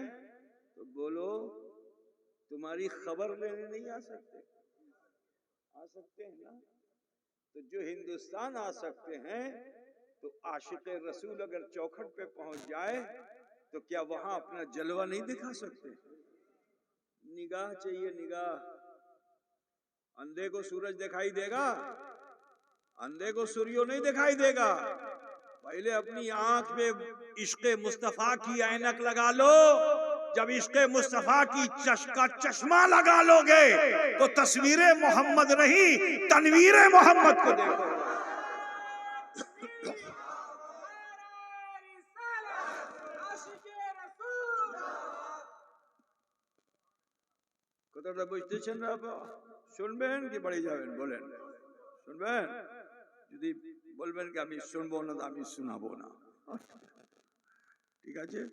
تو بولو تمہاری خبر لینے نہیں آ سکتے؟ آ سکتے ہیں نا. تو جو ہندوستان آ سکتے ہیں تو عاشق رسول اگر چوکھٹ پہ پہنچ جائے تو کیا وہاں اپنا جلوہ نہیں دکھا سکتے؟ نگاہ چاہیے، نگاہ. اندھے کو سورج دکھائی دے گا، اندھے کو سوریو نہیں دکھائی دے گا. پہلے اپنی آنکھ میں عشق مصطفیٰ کی عینک لگا لو. جب عشق مصطفیٰ کی کا چشمہ لگا لو گے تو تصویر محمد نہیں تنویر محمد کو دیکھو. کتر بجتے چن رہا শুনবেন কি বাড়ি যাবেন বলেন? শুনবেন? যদি বলবেন কি আমি শুনবো না তো আমি শোনাবো না, ٹھیک ہے.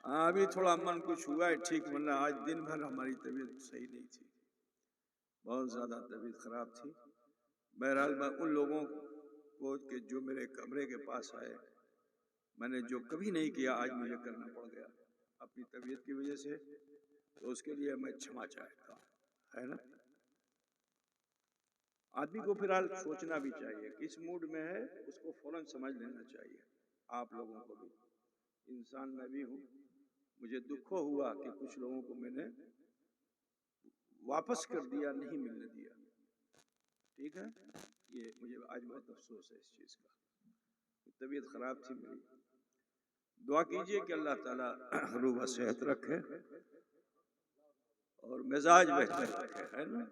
ابھی تھوڑا من کچھ ہوا ہے ٹھیک، ورنہ آج دن بھر ہماری طبیعت صحیح نہیں تھی، بہت زیادہ طبیعت خراب تھی. بہرحال میں ان لوگوں کو کہ جو میرے کمرے کے پاس آئے، میں نے جو کبھی نہیں کیا آج مجھے کرنا پڑ گیا اپنی طبیعت کی وجہ سے، تو اس کے لیے میں چھما چاہتا ہوں. ہے نا؟ آدمی کو فی الحال سوچنا بھی چاہیے کس موڈ میں ہے، اس کو فوراً سمجھ لینا چاہیے. آپ لوگوں کو بھی، انسان میں بھی ہوں، مجھے دکھ ہوا کہ کچھ لوگوں کو میں نے واپس کر دیا، نہیں ملنے دیا، ٹھیک ہے؟ یہ مجھے آج بہت افسوس ہے اس چیز کا، طبیعت خراب تھی میری۔ دعا کیجئے کہ اللہ تعالیٰ روح و صحت رکھے اور مزاج بہتر رکھے، ہے نا؟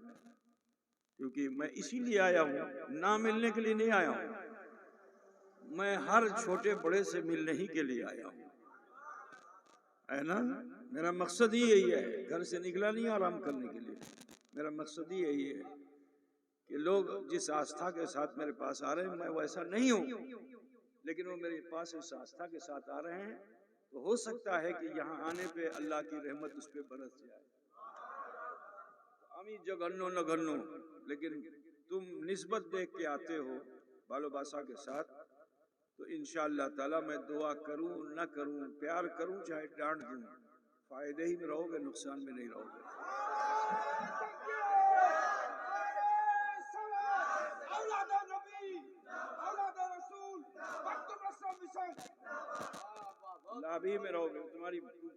کیونکہ میں اسی لیے آیا ہوں، نہ ملنے کے لیے نہیں آیا ہوں، میں ہر چھوٹے بڑے سے ملنے ہی کے لیے آیا ہوں، ہے نا؟ میرا مقصد ہی یہی ہے، گھر سے نکلا نہیں آرام کرنے کے لیے، میرا مقصد ہی یہی ہے کہ لوگ جس آستھا کے ساتھ میرے پاس آ رہے ہیں میں ویسا نہیں ہوں، لیکن وہ میرے پاس اس آستھا کے ساتھ آ رہے ہیں تو ہو سکتا ہے کہ یہاں آنے پہ اللہ کی رحمت اس پہ برس جائے۔ ہم جگنو نگنو، لیکن تم نسبت دیکھ کے آتے ہو بھالوباسا کے ساتھ، تو انشاءاللہ تعالی میں دعا کروں نہ کروں، پیار کروں چاہے ڈانٹ دوں، فائدے ہی میں رہو گے، نقصان میں نہیں رہو گے۔ لابی میں رہو گے،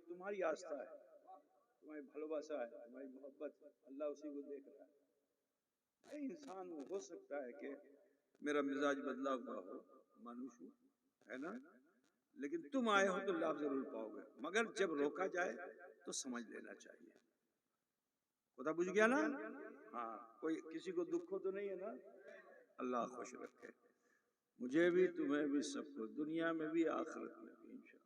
تمہاری آستھا ہے، تمہاری بھالوباسا ہے، تمہاری محبت، اللہ اسی کو دیکھ رہا ہے۔ میں انسان ہوں، ہو سکتا ہے کہ میرا مزاج بدلا ہوا ہو، مانوس ہوں، ہے نا؟ لیکن تم آئے ہو تو لابھ ضرور پاؤ گے، مگر جب روکا جائے تو سمجھ لینا چاہیے۔ خدا بجھ گیا نا؟ ہاں، کوئی کسی کو دکھ ہو تو نہیں ہے نا؟ اللہ خوش رکھے مجھے بھی، تمہیں بھی، سب کو، دنیا میں بھی آخرت میں بھی انشاءاللہ۔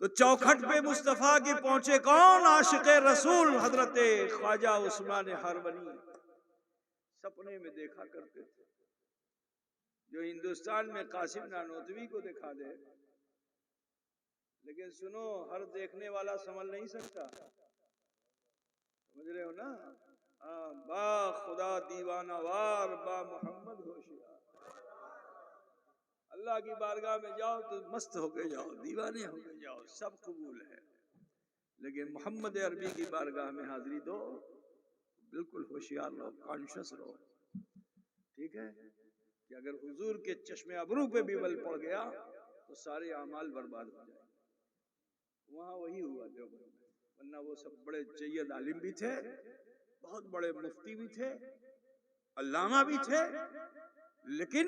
تو چوکھٹ پہ مصطفیٰ کی پہنچے کون؟ عاشق رسول حضرت خواجہ عثمان ہرونی سپنے میں دیکھا کرتے تھے، جو ہندوستان میں قاسم نانوتوی کو دکھا دے، لیکن سنو، ہر دیکھنے والا سنبھل نہیں سکتا، سمجھ رہے ہو نا؟ با خدا دیوانہ وار، با محمد ہوشیار۔ اللہ کی بارگاہ میں جاؤ تو مست ہو کے جاؤ، دیوانے ہو کے جاؤ، سب قبول ہے، لیکن محمد عربی کی بارگاہ میں حاضری دو، بالکل ہوشیار رہو، کانشس رہو، ٹھیک ہے؟ کہ اگر حضور کے چشم ابرو پہ بھی بل پڑ گیا تو سارے اعمال برباد ہو جائیں۔ وہاں وہی ہوا دیوبند میں، ورنہ وہ سب بڑے جید عالم بھی تھے، بہت بڑے مفتی بھی تھے، علامہ بھی تھے، لیکن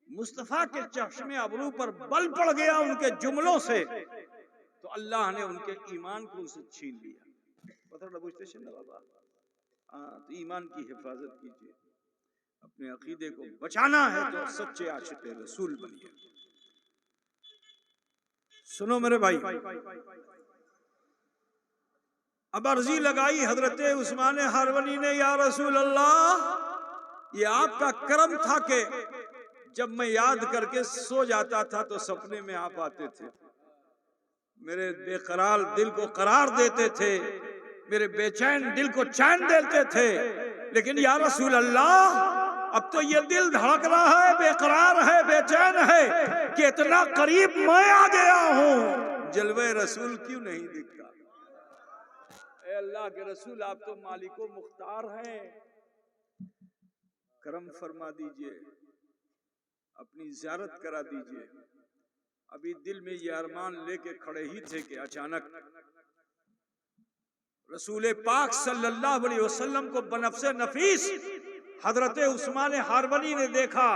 مصطفیٰ کے چشم ابرو پر بل پڑ گیا ان کے جملوں سے تو اللہ نے ان کے ایمان کو ان سے چھین لیا۔ پتہ نہ بوجھتے شن بابا، تو ایمان کی حفاظت کیجئے، اپنے عقیدے کو بچانا ہے تو سچے عاشق رسول بنیے۔ سنو میرے بھائی، اب عرضی لگائی حضرت عثمان ہرونی نے، یا رسول اللہ، یہ آپ کا کرم تھا کہ جب میں یاد کر کے سو جاتا تھا تو سپنے میں آپ آتے تھے، میرے بے قرار دل کو قرار دیتے تھے، میرے بے چین دل کو چین دیتے تھے، لیکن یا رسول اللہ اب تو یہ دل دھڑک رہا ہے، بے قرار ہے، بے چین ہے کہ اتنا قریب میں آ گیا ہوں، جلوہ رسول کیوں نہیں دکھتا؟ اے اللہ کے رسول، آپ تو مالک و مختار ہیں، کرم فرما دیجئے، اپنی زیارت کرا دیجئے۔ ابھی دل میں یہ ارمان لے کے کھڑے ہی تھے کہ اچانک رسول پاک صلی اللہ علیہ وسلم کو بنفس نفیس حضرت عثمان ہرونی نے دیکھا۔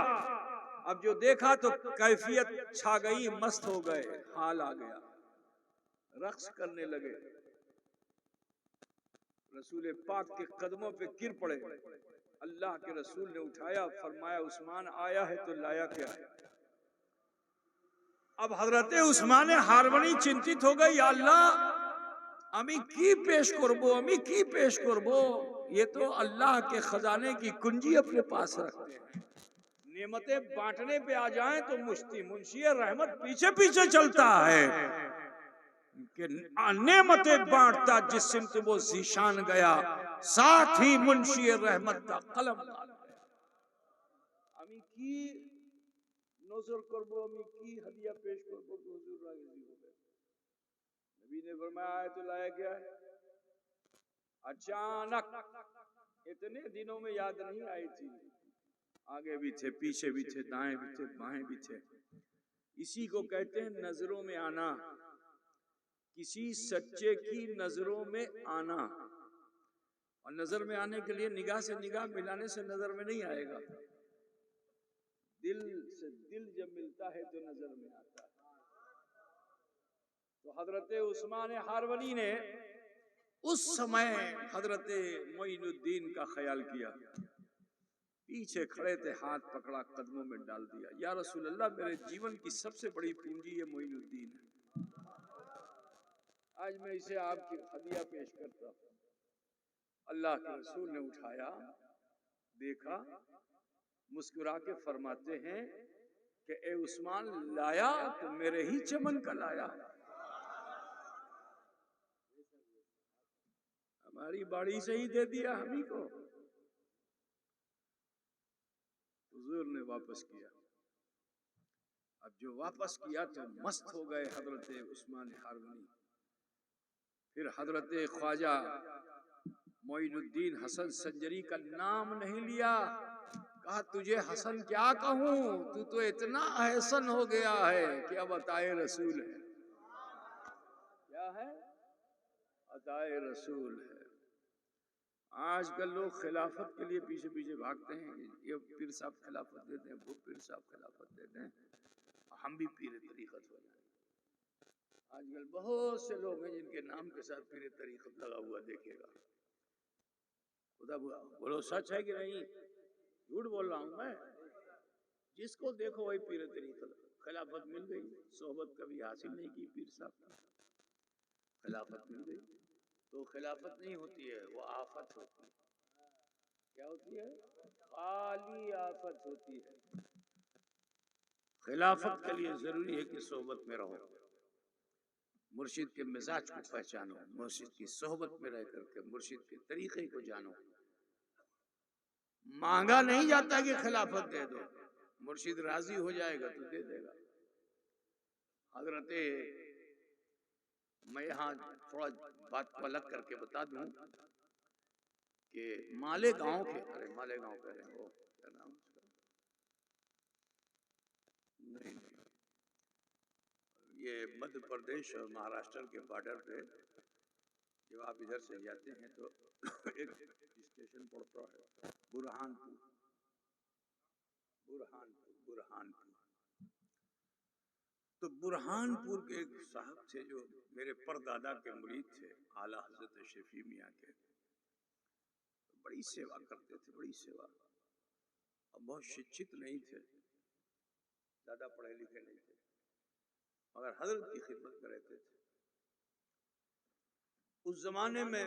اب جو دیکھا تو کیفیت چھا گئی، مست ہو گئے، حال آ گیا، رقص کرنے لگے، رسول پاک کے قدموں پہ گر پڑے۔ اللہ کے رسول نے اٹھایا، فرمایا عثمان آیا ہے تو لایا کیا ہے؟ اب حضرت عثمان ہرونی چنتت ہو گئی، یا اللہ امی کی پیش کربو، امی کی پیش کربو، یہ تو اللہ کے خزانے کی کنجی اپنے پاس رکھتے ہیں، نعمتیں بانٹنے پہ آ جائیں تو منشی رحمت پیچھے پیچھے چلتا ہے کہ نعمتیں بانٹتا جس سمت وہ ذیشان گیا، ساتھ ہی منشی رحمت کا قلم امی کی نظر کربو، امی کی ہدیہ پیش کربو کہ حضور راضی ہو گئے۔ نبی نے فرمایا آیت اللہ کیا ہے؟ اچانک اتنے دنوں میں یاد نہیں آئی تھی، آگے بھی تھے، پیچھے بھی تھے، دائیں بھی تھے، بائیں بھی تھے، اسی کو کہتے ہیں نظروں میں آنا۔ کسی سچے کی نظروں میں آنا، اور نظر میں آنے کے لیے نگاہ سے نگاہ ملانے سے نظر میں نہیں آئے گا، دل سے دل جب ملتا ہے تو نظر میں آتا ہے۔ تو حضرت عثمان ہارونی نے اس سمے حضرت معین الدین کا خیال کیا، پیچھے کھڑے تھے، ہاتھ پکڑا، قدموں میں ڈال دیا، یا رسول اللہ میرے جیون کی سب سے بڑی پونجی یہ معین الدین ہے، آج میں اسے آپ کی ہدیہ پیش کرتا ہوں۔ اللہ کے رسول نے اٹھایا، دیکھا، مسکرا کے فرماتے ہیں کہ اے عثمان، لایا تو میرے ہی چمن کا لایا، ہماری باڑی سے ہی دے دیا ہمیں کو۔ حضور نے واپس کیا، اب جو واپس کیا تو مست ہو گئے حضرت عثمان ہارونی۔ پھر حضرت خواجہ معین الدین حسن سنجری کا نام نہیں لیا، کہا تجھے حسن کیا کہوں، تو اتنا احسن ہو گیا ہے کہ اب عطائے رسول ہے۔ کیا ہے؟ عطائے رسول ہے۔ آج کل لوگ خلافت کے لیے پیچھے پیچھے بھاگتے ہیں، یہ پیر صاحب خلافت دیتے ہیں، وہ پیر صاحب خلافت دیتے ہیں، ہم بھی پیر طریقت ہو جائیں۔ آج کل بہت سے لوگ ہیں جن کے نام کے ساتھ پیر طریقت لگا ہوا، دیکھے گا۔ خدا بولو سچ ہے کہ نہیں؟ جھوٹ بول رہا ہوں میں؟ جس کو دیکھو وہی پیر طریقت۔ خلافت مل گئی، صحبت کبھی حاصل نہیں کی پیر صاحب کی، خلافت مل گئی تو خلافت نہیں ہوتی ہے، وہ آفت ہوتی ہے۔ کیا ہوتی ہے؟ خالی آفت ہوتی ہے۔ خلافت کے لیے ضروری ہے کہ صحبت میں رہو، مرشد کے مزاج کو پہچانو، مرشد کی صحبت میں رہ کر کے مرشد کے طریقے کو جانو۔ مانگا نہیں جاتا کہ خلافت دے دو، مرشد راضی ہو جائے گا تو دے دے گا۔ حضرت، میں یہاں تھوڑا بات کو الگ کر کے بتا دوں کہ مالیگاؤں کے، ارے مالیگاؤں کہہ رہے ہیں، وہ کیا نام اس کا، نہیں، یہ مدھیہ پردیش اور مہاراشٹر کے بارڈر پہ جب آپ ادھر سے جاتے ہیں تو ایک اسٹیشن پڑتا ہے برہان پور۔ تو برہان پور کے ایک صاحب تھے جو میرے پردادا کے مرید تھے، اعلیٰ حضرت شفیع میاں کے، بڑی سیوا کرتے تھے، بڑی سیوا، اور بہت شکھت نہیں تھے، زیادہ پڑھے لکھے نہیں تھے، مگر حضرت کی خدمت میں رہتے تھے۔ اس زمانے میں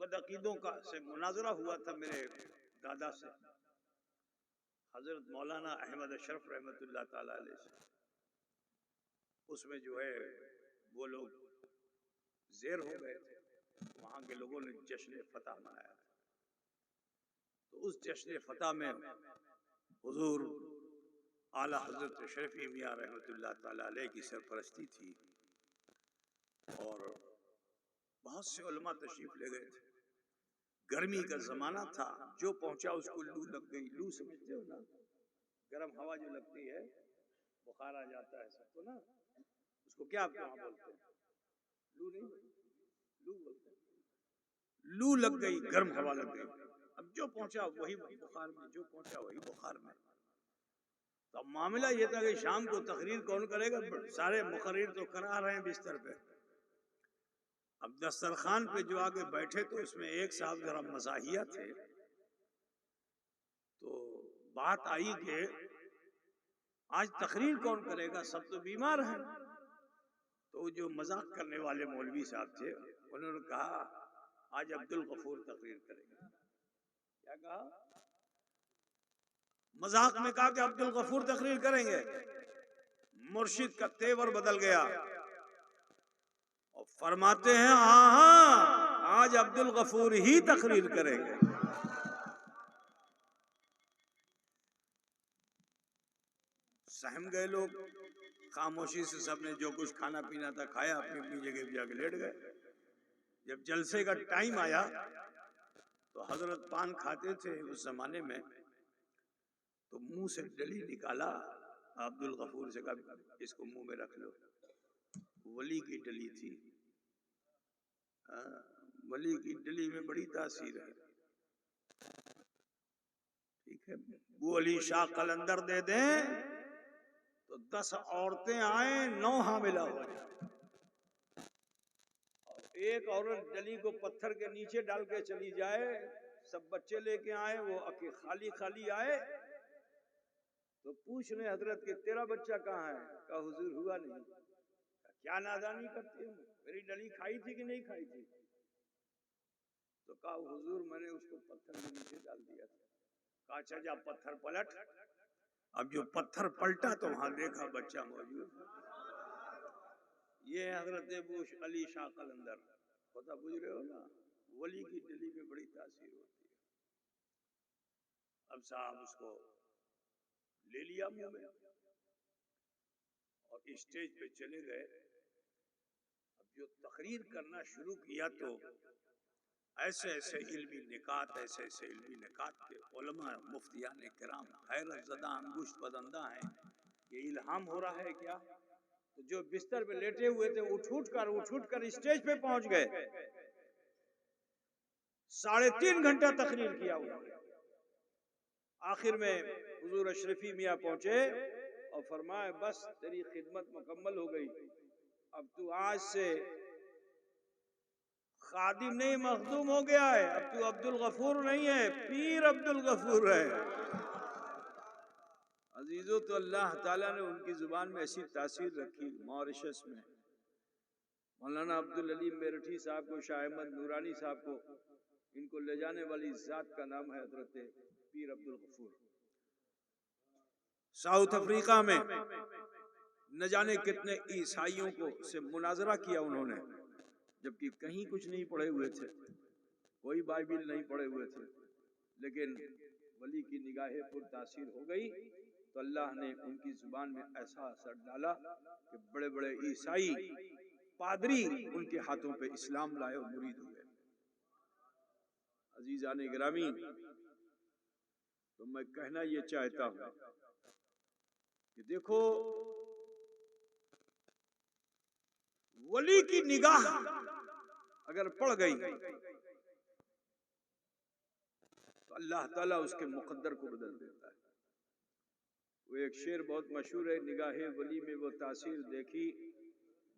بدعقیدوں کا سے مناظرہ ہوا تھا میرے دادا سے، حضرت مولانا احمد اشرف رحمۃ اللہ تعالی علیہ سے۔ اس میں جو ہے وہ لوگ زیر ہو گئے تھے، وہاں کے لوگوں نے جشن فتح منایا تھا۔ تو اس جشن فتح میں حضور اعلیٰ حضرت شفیع میاں رحمۃ اللہ تعالی علیہ کی سرپرستی تھی، اور بہت سے علماء تشریف لے گئے تھے۔ گرمی کا زمانہ تھا، جو پہنچا اس کو لو لگ گئی۔ لو سمجھتے ہو نا، گرم ہوا جو لگتی ہے، بخار آ جاتا ہے سب کو نا، اس کو کیا آپ وہاں بولتے ہیں؟ لو نہیں بولتے، لو بولتے ہیں۔ لو لگ گئی، گرم ہوا لگ گئی، اب جو پہنچا وہی بخار میں، جو پہنچا وہی بخار میں۔ تو اب معاملہ یہ تھا کہ شام کو تقریر کون کرے گا؟ سارے مقرر تو کرا رہے ہیں بستر پہ، اب دسترخوان پہ جو آگے بیٹھے تو اس میں ایک صاحب ذرا مزاحیہ تھے، تو بات آئی کہ آج تقریر کون کرے گا، سب تو بیمار ہیں۔ تو جو مذاق کرنے والے مولوی صاحب تھے انہوں نے کہا آج عبدالغفور تقریر کریں گے۔ کیا کہا؟ مذاق میں کہا کہ عبدالغفور تقریر کریں گے۔ مرشد کا تیور بدل گیا اور فرماتے ہیں ہاں ہاں آج عبدالغفور ہی تقریر کریں گے۔ سہم گئے لوگ، خاموشی سے سب نے جو کچھ کھانا پینا تھا کھایا، اپنی اپنی جگہ پہ جا کے لیٹ گئے۔ جب جلسے کا ٹائم آیا تو حضرت پان کھاتے تھے اس زمانے میں، تو منہ سے ڈلی نکالا، عبدالغفور سے کہا اس کو منہ میں رکھ لو۔ ولی کی ڈلی تھی. ولی کی ڈلی میں بڑی تاثیر ہے. ٹھیک ہے, وہ علی شاہ قلندر دے دیں تو 10 عورتیں آئیں 9 حاملہ ہو جائیں. ایک عورت ڈلی کو پتھر کے نیچے ڈال کے چلی جائے, سب بچے لے کے آئے, وہ خالی خالی آئے تو پوچھ رہے حضرت کہ تیرا بچہ کہاں ہے؟ کہا حضور ہوا نہیں. کیا نادانی کرتے ہو, میری ڈلی کھائی تھی کہ نہیں کھائی تھی؟ تو کہا حضور میں نے اس کو پتھر کے نیچے ڈال دیا تھا. کہا اچھا جا پتھر پلٹ. اب جو پتھر پلٹا تو وہاں دیکھا بچہ موجود. یہ حضرت علی شاہ قلندر. ہوتا بوجھ رہے ہو نا, ولی کی ڈلی میں بڑی تاثیر ہوتی ہے. اب صاحب اس کو لے لیا منہ میں اور اسٹیج پہ چلے گئے. اب جو تقریر کرنا شروع کیا تو ایسے ایسے علمی نکات, ایسے ایسے علمی نکات کے علماء مفتیان کرام حیرت زدہ انگشت بدندہ ہیں. یہ الہام ہو رہا ہے کیا؟ تو جو بستر پہ لیٹے ہوئے تھے اٹھ اٹھ کر اسٹیج پہ پہنچ گئے. 3.5 گھنٹہ تقریر کیا انہوں نے. آخر میں حضور اشرفی میاں پہنچے اور فرمائے بس تیری خدمت مکمل ہو گئی, اب تو آج سے خادم نہیں مخدوم ہو گیا ہے, اب تو عبد الغفور نہیں ہے, پیر عبد الغفور ہے. عزیزو, تو اللہ تعالیٰ نے ان کی زبان میں ایسی تاثیر رکھی. ماریشس میں مولانا عبدالعلیم میرٹھی صاحب کو, شاہ احمد نورانی صاحب کو, ان کو لے جانے والی ذات کا نام ہے حضرت پیر عبد الغفور. ساؤتھ افریقہ میں نہ جانے کتنے عیسائیوں کو سے مناظرہ کیا انہوں نے, جبکہ کہیں کچھ نہیں پڑھے ہوئے تھے, کوئی بائبل نہیں پڑھے ہوئے تھے, لیکن ولی کی نگاہ پر تاثیر ہو گئی تو اللہ نے ان کی زبان میں ایسا اثر ڈالا کہ بڑے بڑے عیسائی پادری ان کے ہاتھوں پہ اسلام لائے اور مرید ہوئے. عزیزان گرامی, تو میں کہنا یہ چاہتا ہوں کہ دیکھو, ولی کی نگاہ اگر پڑ گئی تو اللہ تعالیٰ اس کے مقدر کو بدل دیتا ہے. وہ ایک شعر بہت مشہور ہے, نگاہ ولی میں وہ تاثیر دیکھی,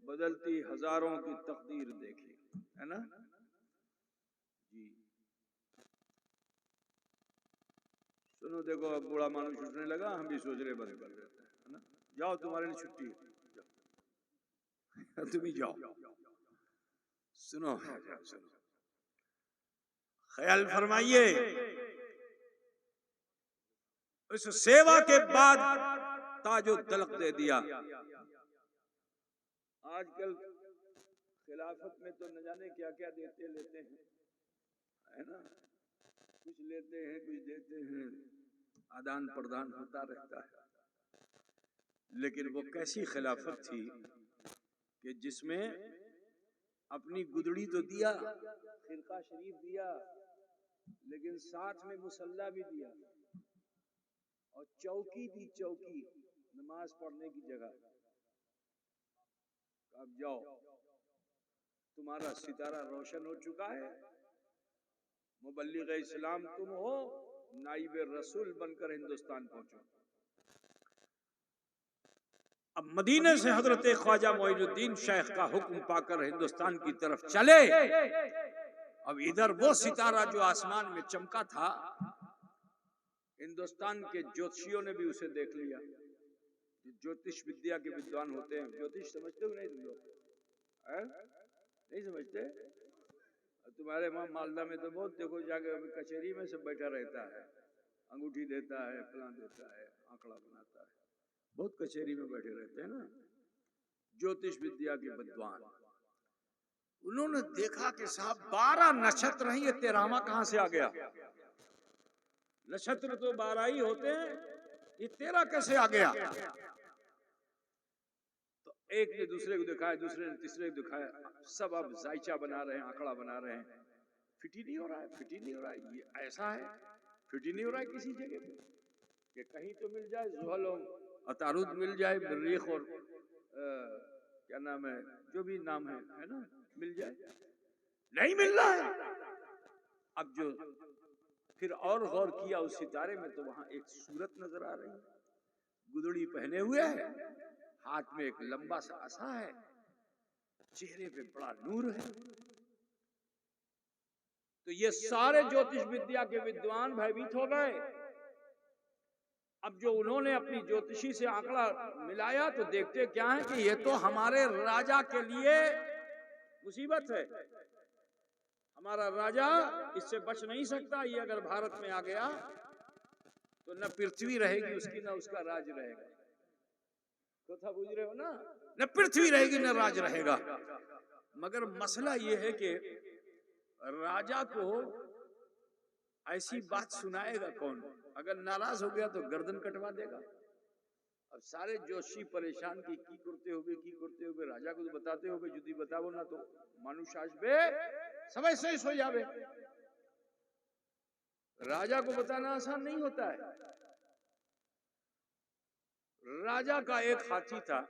بدلتی ہزاروں کی تقدیر دیکھی, ہے نا جی. سنو دیکھو, اب بوڑھا مانوس اٹھنے لگا, ہم بھی سوچ رہے بند کر دیتے ہیں نا. جاؤ تمہارے لیے چھٹی ہے, تم ہی جاؤ. سنو خیال فرمائیے, اس سیوا کے بعد تاج و تلق دے دیا. آج کل خلافت میں تو نہ جانے کیا کیا دیتے لیتے ہیں, ہے نا, کچھ لیتے ہیں کچھ دیتے ہیں, آدان پردان ہوتا رہتا ہے. لیکن وہ کیسی خلافت تھی کہ جس میں اپنی گدڑی تو دیا, خرقہ شریف دیا, لیکن ساتھ میں مصلی بھی دیا, اور چوکی دی, چوکی نماز پڑھنے کی جگہ. اب جاؤ, تمہارا ستارہ روشن ہو چکا ہے, مبلغ اسلام تم ہو, نائب رسول بن کر ہندوستان پہنچو. اب مدینے سے حضرت خواجہ معین الدین شیخ کا حکم پا کر ہندوستان کی طرف چلے. اب ادھر وہ ستارہ جو آسمان میں چمکا تھا, ہندوستان کے جوتشیوں نے بھی اسے دیکھ لیا. جوتش ودیا کے ودوان ہوتے ہیں, جوتش سمجھتے ہو نہیں تم لوگ؟ نہیں سمجھتے؟ تمہارے وہاں مالدہ میں تو بہت دیکھو, جا کے کچہری میں سب بیٹھا رہتا ہے, انگوٹھی دیتا ہے, فلاں دیتا ہے, آنکڑا بناتا ہے, بہت کچہری میں بیٹھے رہتے ہیں نا, جوتش ودیا کے ودوان. انہوں نے دیکھا کہ صاحب 12 نچھتر ہیں, یہ 13واں کہاں سے آ گیا؟ نچھتر تو 12 ہی ہوتے ہیں, یہ 13 کیسے آ گیا؟ تو ایک نے دوسرے کو دکھایا, دوسرے نے تیسرے کو دکھایا, سب اب زائچہ بنا رہے ہیں, آنکڑا بنا رہے ہیں. فٹ ہی نہیں ہو رہا ہے, فٹ ہی نہیں ہو رہا ہے, یہ ایسا ہے, فٹ ہی نہیں ہو رہا ہے کسی جگہ پہ کہ کہیں تو مل جائے, زحل اور عطارد مل جائے, مریخ اور کیا نام ہے، جو بھی نام ہے نا، مل جائے، نہیں مل رہا ہے۔ اب جو پھر اور غور کیا اس ستارے میں تو وہاں ایک صورت نظر آ رہی ہے، گدڑی پہنے ہوئے ہے، ہاتھ میں ایک لمبا سا عصا ہے، چہرے پہ بڑا نور ہے۔ تو یہ سارے جوتش ودیا کے ودوان بھیبھیت ہو گئے۔ اب جو انہوں نے اپنی جوتشی سے آنکڑا ملایا تو دیکھتے کیا ہے کہ یہ تو ہمارے راجا کے لیے مصیبت ہے، ہمارا راجا اس سے بچ نہیں سکتا، یہ اگر بھارت میں آ گیا تو نہ پرتھوی رہے گی اس کی، نہ اس کا راج رہے گا۔ کتھا بوجھ رہے ہو نا، نہ پرتھوی رہے گی نہ راج رہے گا۔ مگر مسئلہ یہ ہے کہ راجا کو ایسی بات سنائے گا کون؟ اگر ناراض ہو گیا تو گردن کٹوا دے گا۔ اب سارے جوشی پریشان کی کرتے ہوئے راجا کو بتاتے ہوئے جدی بتاو نا تو مانوش آسبے سب ایسے ہی سو جاوے۔ راجا کو بتانا آسان نہیں ہوتا ہے۔ راجا کا ایک ہاتھی تھا،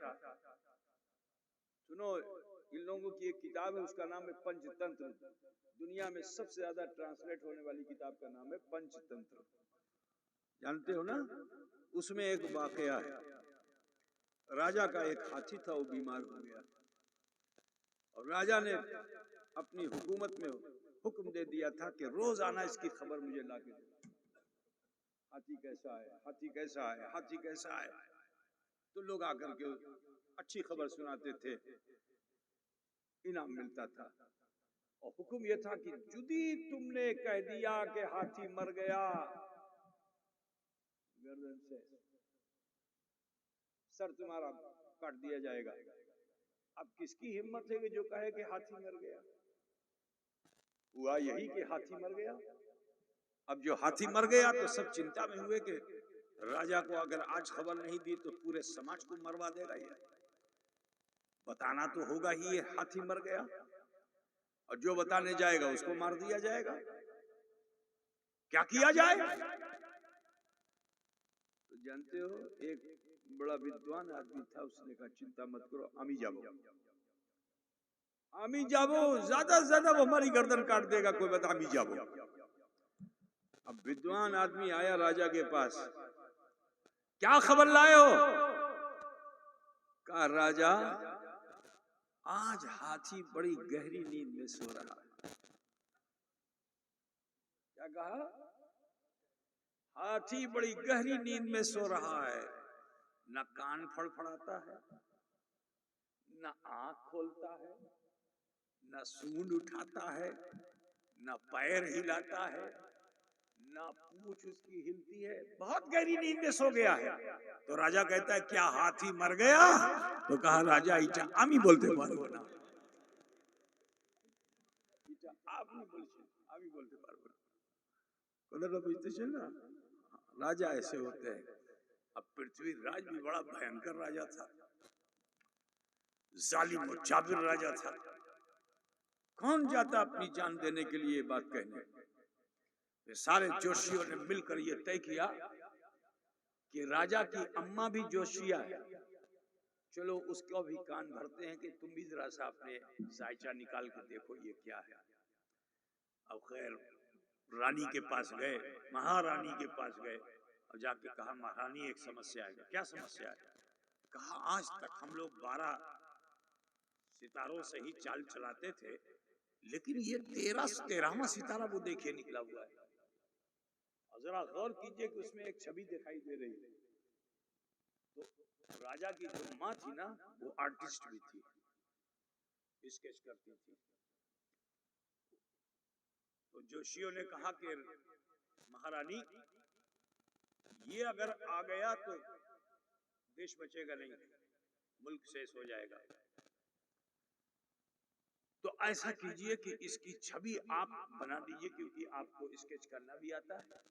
سنو ان لوگوں کی ایک کتاب ہے، اس کا نام ہے پنچ تنتر، دنیا میں سب سے زیادہ ٹرانسلیٹ ہونے والی کتاب کا نام ہے پنچ تنتر، جانتے ہو نا؟ اس میں ایک واقعہ ہے، راجا کا ایک ہاتھی تھا، وہ بیمار ہو گیا اور راجا نے اپنی حکومت میں حکم دے دیا تھا کہ روزانہ اس کی خبر مجھے لا کے دو، ہاتھی کیسا ہے، ہاتھی کیسا ہے، ہاتھی کیسا ہے۔ تو لوگ آ کر کے اچھی خبر سناتے تھے، انعام ملتا تھا، اور حکم یہ تھا کہ جدی تم نے کہہ دیا کہ ہاتھی مر گیا، گردن سے سر تمہارا کاٹ دیا جائے گا۔ اب کس کی ہمت ہے کہ جو کہے کہ ہاتھی مر گیا؟ ہوا یہی کہ ہاتھی مر گیا۔ اب جو ہاتھی مر گیا تو سب چنتا میں ہوئے کہ راجا کو اگر آج خبر نہیں دی تو پورے سماج کو مروا دے گا، یہ بتانا تو ہوگا ہی یہ ہاتھی مر گیا، اور جو بتانے جائے گا اس کو مار دیا جائے گا۔ کیا کیا جائے؟ تو جانتے ہو ایک بڑا ودوان آدمی تھا، اس نے کہا چنتا مت کرو، آمی جاؤ، آمی جاؤ، زیادہ سے زیادہ وہ ہماری گردن کاٹ دے گا، کوئی بتا آمی جاؤ۔ اب ودوان آدمی آیا راجا کے پاس، کیا خبر لائے ہو؟ کہا راجا آج ہاتھی بڑی گہری نیند میں سو رہا ہے۔ کیا کہا؟ ہاتھی بڑی گہری نیند میں سو رہا ہے، نہ کان پھڑپھڑاتا ہے، نہ آنکھ کھولتا ہے، نہ سونڈ اٹھاتا ہے، نہ پیر ہلاتا ہے، نہ پونچھ اس کی ہلتی ہے، بہت گہری نیند میں سو گیا ہے۔ تو راجا کہتا ہے کیا ہاتھی مر گیا؟ تو کہا راجا ایچا آمی بولتے پارو نا، ایچا آمی بولتے پارو نا، قدر پوچھتے چھے نا، راجا ایسے ہوتے ہیں۔ اب پرتھوی راج بھی بڑا بھینکر راجا تھا، ظالم و جابر راجا تھا، کون جاتا اپنی جان دینے کے لیے بات کہنے؟ سارے جوشیوں نے مل کر یہ طے کیا کہ راجا کی اماں بھی جوشیا ہے، چلو اس کو بھی کان بھرتے ہیں کہ تم بھی ذرا سا اپنے سائچہ نکال کے دیکھو یہ کیا ہے۔ اب خیر رانی کے پاس گئے، مہارانی کے پاس گئے اور جا کے کہا مہارانی ایک سمسیا ہے۔ کیا سمسیا ہے؟ کہا آج تک ہم لوگ 12 ستاروں سے ہی چال چلاتے تھے، لیکن یہ 13واں ستارہ وہ دیکھے نکلا ہوا ہے، اور ذرا غور کیجئے کہ اس میں ایک چھبی دکھائی دے رہی ہے۔ تو راجا کی جو ماں تھی نا وہ آرٹسٹ بھی تھی، اسکیچ کرتی تھی۔ تو جوشیوں نے کہا کہ مہارانی یہ اگر آ گیا تو دیش بچے گا نہیں، ملک شیش ہو جائے گا، تو ایسا کیجئے کہ اس کی چھبی آپ بنا دیجئے، کیونکہ آپ کو اسکیچ کرنا بھی آتا ہے،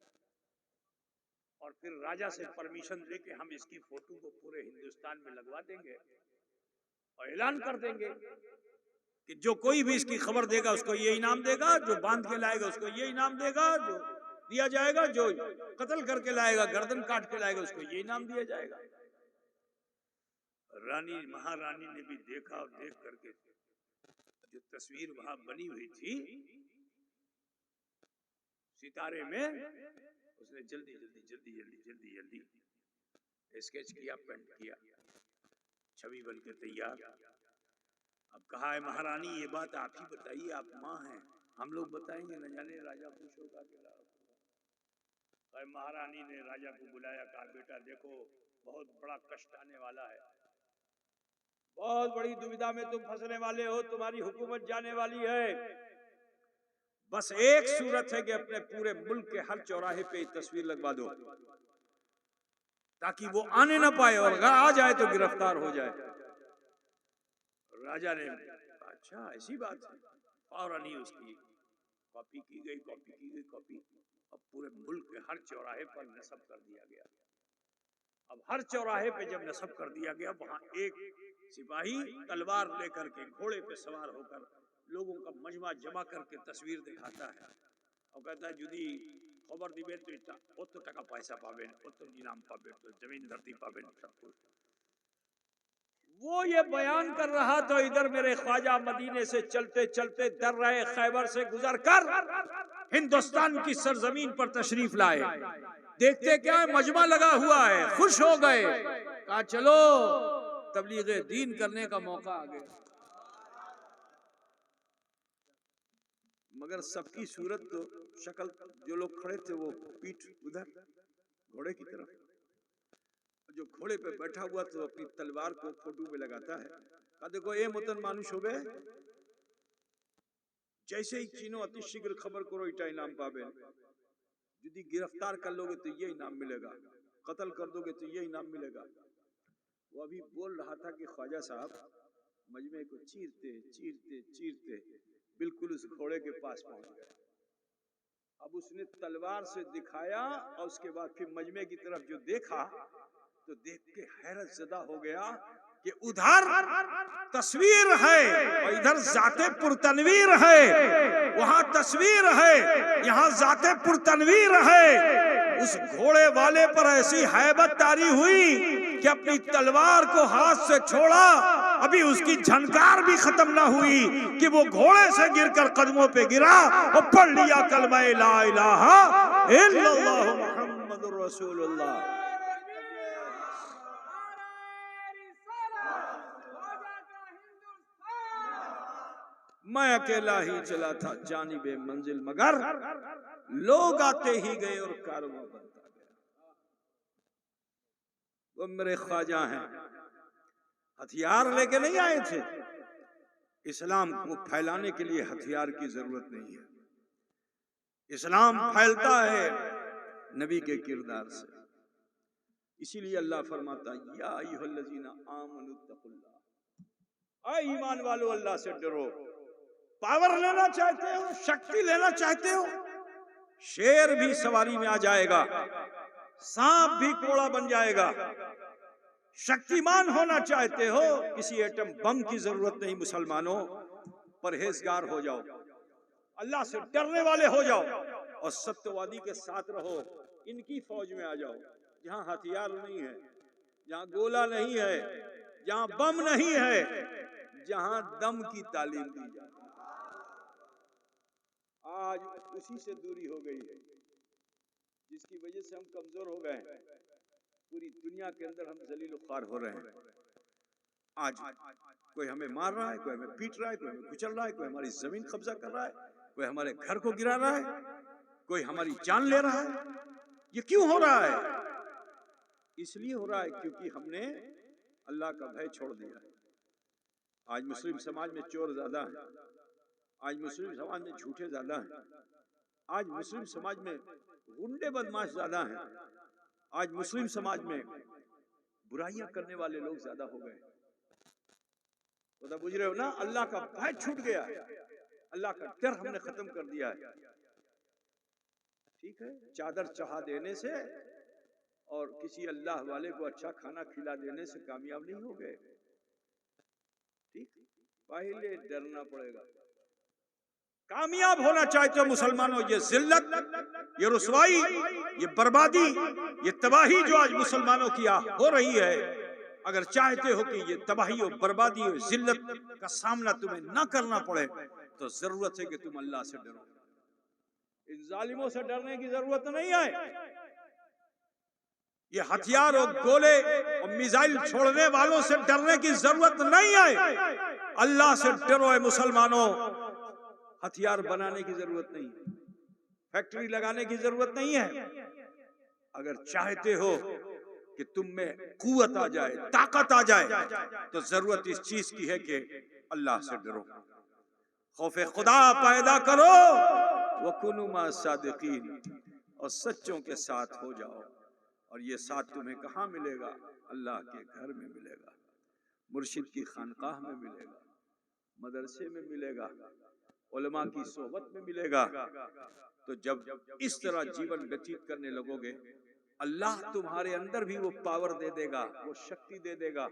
اور پھر راجا سے پرمیشن لے کے ہم اس کی فوٹو کو پورے ہندوستان میں لگوا دیں گے اور اعلان کر دیں گے کہ جو کوئی بھی اس کی خبر دے گا اس کو یہ انعام دے گا، جو باندھ کے لائے گا اس کو یہ انعام دے گا، جو دیا جائے گا، جو قتل کر کے لائے گا، گردن کاٹ کے لائے گا، اس کو یہ انعام دیا جائے گا۔ رانی مہارانی نے بھی دیکھا اور دیکھ کر کے جو تصویر وہاں بنی ہوئی تھی ستارے میں، اس نے جلدی جلدی جلدی جلدی جلدی جلدی اسکیچ کیا، پینٹ کیا، چھوی بن کے تیار۔ اب کہا ہے مہارانی یہ بات آپ ہی بتائیے، آپ ماں ہیں، ہم لوگ بتائیں گے نہ جانے راجا خوش ہوگا کہ لا۔ مہارانی نے راجا کو بلایا، کہا بیٹا دیکھو بہت بڑا کشٹ آنے والا ہے، بہت بڑی دویدھا میں تم پھنسنے والے ہو، تمہاری حکومت جانے والی ہے، بس ایک صورت ہے کہ اپنے پورے ملک کے ہر چوراہے پہ تصویر لگوا دو تاکہ وہ آنے نہ پائے، اور اگر آ جائے تو گرفتار ہو جائے۔ راجا نے اچھا ایسی بات ہے، فوراً ہی اس کی کاپی کی گئی، کاپی اب پورے ملک کے ہر چوراہے پر نصب کر دیا گیا۔ اب ہر چوراہے پہ جب نصب کر دیا گیا، وہاں ایک سپاہی تلوار لے کر کے گھوڑے پہ سوار ہو کر لوگوں کا مجمع جمع کر کے تصویر دکھاتا ہے اور کہتا ہے جدی خبر دیبے تو اتنا ٹکا پیسہ پاوے، اتنا انعام پاوے، تو زمین دھرتی پاوے، سب کچھ۔ وہ یہ بیان کر رہا تو ادھر میرے خواجہ مدینے سے چلتے چلتے درہ خیبر سے گزر کر ہندوستان کی سرزمین پر تشریف لائے۔ دیکھتے کیا ہے مجمع لگا ہوا ہے، خوش ہو گئے، کہا چلو تبلیغ دین کرنے کا موقع آ گیا۔ مگر سب کی صورت تو شکل، جو لوگ کھڑے تھے وہ پیٹھ ادھر گھوڑے کی طرف، جو گھوڑے پہ بیٹھا ہوا تو اپنی تلوار کو فوٹو پہ لگاتا ہے، کہا دیکھو اے متن مانوش ہو گئے، جیسے ہی چینو اتی شگر خبر کرو اٹا انعام پاوے، جدی گرفتار کر لو گے تو یہ انعام ملے گا، قتل کر دو گے تو یہ انعام ملے گا۔ وہ ابھی بول رہا تھا کہ خواجہ صاحب مجمع کو چیرتے چیرتے چیرتے بالکل اس گھوڑے کے پاس پہنچ گئے۔ اب اس نے تلوار سے دکھایا اور اس کے بعد پھر مجمع کی طرف جو دیکھا تو دیکھ کے حیرت زدہ ہو گیا کہ ادھر تصویر ہے اور ادھر ذات پرتنویر ہے، وہاں تصویر ہے یہاں ذات پرتنویر ہے۔ اس گھوڑے والے پر ایسی ہیبت طاری ہوئی کہ اپنی تلوار کو ہاتھ سے چھوڑا، ابھی اس کی جھنکار بھی ختم نہ ہوئی کہ وہ گھوڑے سے گر کر قدموں پہ گرا اور پڑھ لیا کلمہ لا الہ الا اللہ محمد رسول اللہ۔ میں اکیلا ہی چلا تھا جانب منزل، مگر لوگ آتے ہی گئے اور کارواں بنتا گیا۔ وہ میرے خواجہ ہیں، ہتھیار لے کے نہیں آئے تھے، اسلام کو پھیلانے کے لیے ہتھیار کی ضرورت نہیں ہے، اسلام پھیلتا ہے نبی کے کردار سے۔ اسی لیے اللہ فرماتا یا ایھا الذین آمنوا اتقوا اللہ، اے ایمان والو اللہ سے ڈرو۔ پاور لینا چاہتے ہو، شکتی لینا چاہتے ہو، شیر بھی سواری میں آ جائے گا، سانپ بھی کوڑا بن جائے گا۔ شکتیمان ہونا چاہتے ہو، کسی ایٹم بم کی ضرورت نہیں مسلمانوں، پرہیزگار ہو جاؤ، اللہ سے ڈرنے والے ہو جاؤ اور ستیہوادی کے ساتھ رہو، ان کی فوج میں آ جاؤ جہاں ہتھیار نہیں ہے، جہاں گولہ نہیں ہے، جہاں بم نہیں ہے، جہاں دم کی تعلیم دی جائے۔ آج اسی سے دوری ہو گئی ہے جس کی وجہ سے ہم کمزور ہو گئے ہیں، پوری دنیا کے اندر ہم ذلیل و خوار ہو رہے ہیں۔ آج کوئی ہمیں مار رہا ہے، کوئی ہمیں پیٹ رہا ہے، کوئی ہمیں کچل رہا ہے، کوئی ہماری زمین قبضہ کر رہا ہے، کوئی ہمارے گھر کو گرا رہا ہے، کوئی ہماری جان لے رہا ہے۔ یہ کیوں ہو رہا ہے؟ اس لیے ہو رہا ہے کیونکہ ہم نے اللہ کا بھے چھوڑ دیا ہے۔ آج مسلم سماج میں چور زیادہ ہیں، آج مسلم سماج میں جھوٹے زیادہ ہیں، آج مسلم سماج میں غنڈے بدماش زیادہ ہیں، آج مسلم سماج میں برائیاں کرنے والے لوگ زیادہ ہو گئے۔ خدا بجھ رہے ہو نا، اللہ کا بھے چھوٹ گیا ہے، اللہ کا ڈر ہم نے ختم کر دیا ہے۔ ٹھیک ہے، چادر چڑھا دینے سے اور کسی اللہ والے کو اچھا کھانا کھلا دینے سے کامیاب نہیں ہو گئے۔ ٹھیک، پہلے ڈرنا پڑے گا۔ کامیاب ہونا چاہتے ہو مسلمانوں، یہ ذلت، یہ رسوائی، یہ بربادی، یہ تباہی جو آج مسلمانوں کی ہو رہی ہے، اگر چاہتے ہو کہ یہ تباہی اور بربادی اور ذلت کا سامنا تمہیں نہ کرنا پڑے تو ضرورت ہے کہ تم اللہ سے ڈرو. ان ظالموں سے ڈرنے کی ضرورت نہیں ہے. یہ ہتھیار اور گولے اور میزائل چھوڑنے والوں سے ڈرنے کی ضرورت نہیں ہے. اللہ سے ڈرو اے مسلمانوں. ہتھیار بنانے کی ضرورت نہیں ہے, فیکٹری لگانے کی ضرورت نہیں ہے. اگر چاہتے ہو کہ تم میں قوت آ جائے, طاقت آ جائے, تو ضرورت اس چیز کی ہے کہ اللہ سے ڈرو, خوف خدا پیدا کرو, وَكُونُوا مَعَ الصَّادِقِينَ, اور سچوں کے ساتھ ہو جاؤ. اور یہ ساتھ تمہیں کہاں ملے گا؟ اللہ کے گھر میں ملے گا, مرشد کی خانقاہ میں ملے گا, مدرسے میں ملے گا, علماء کی صحبت میں ملے گا. تو جب اس طرح جیون ویتیت کرنے لگو گے, اللہ تمہارے اندر بھی وہ پاور دے دے گا, وہ شکتی دے دے گا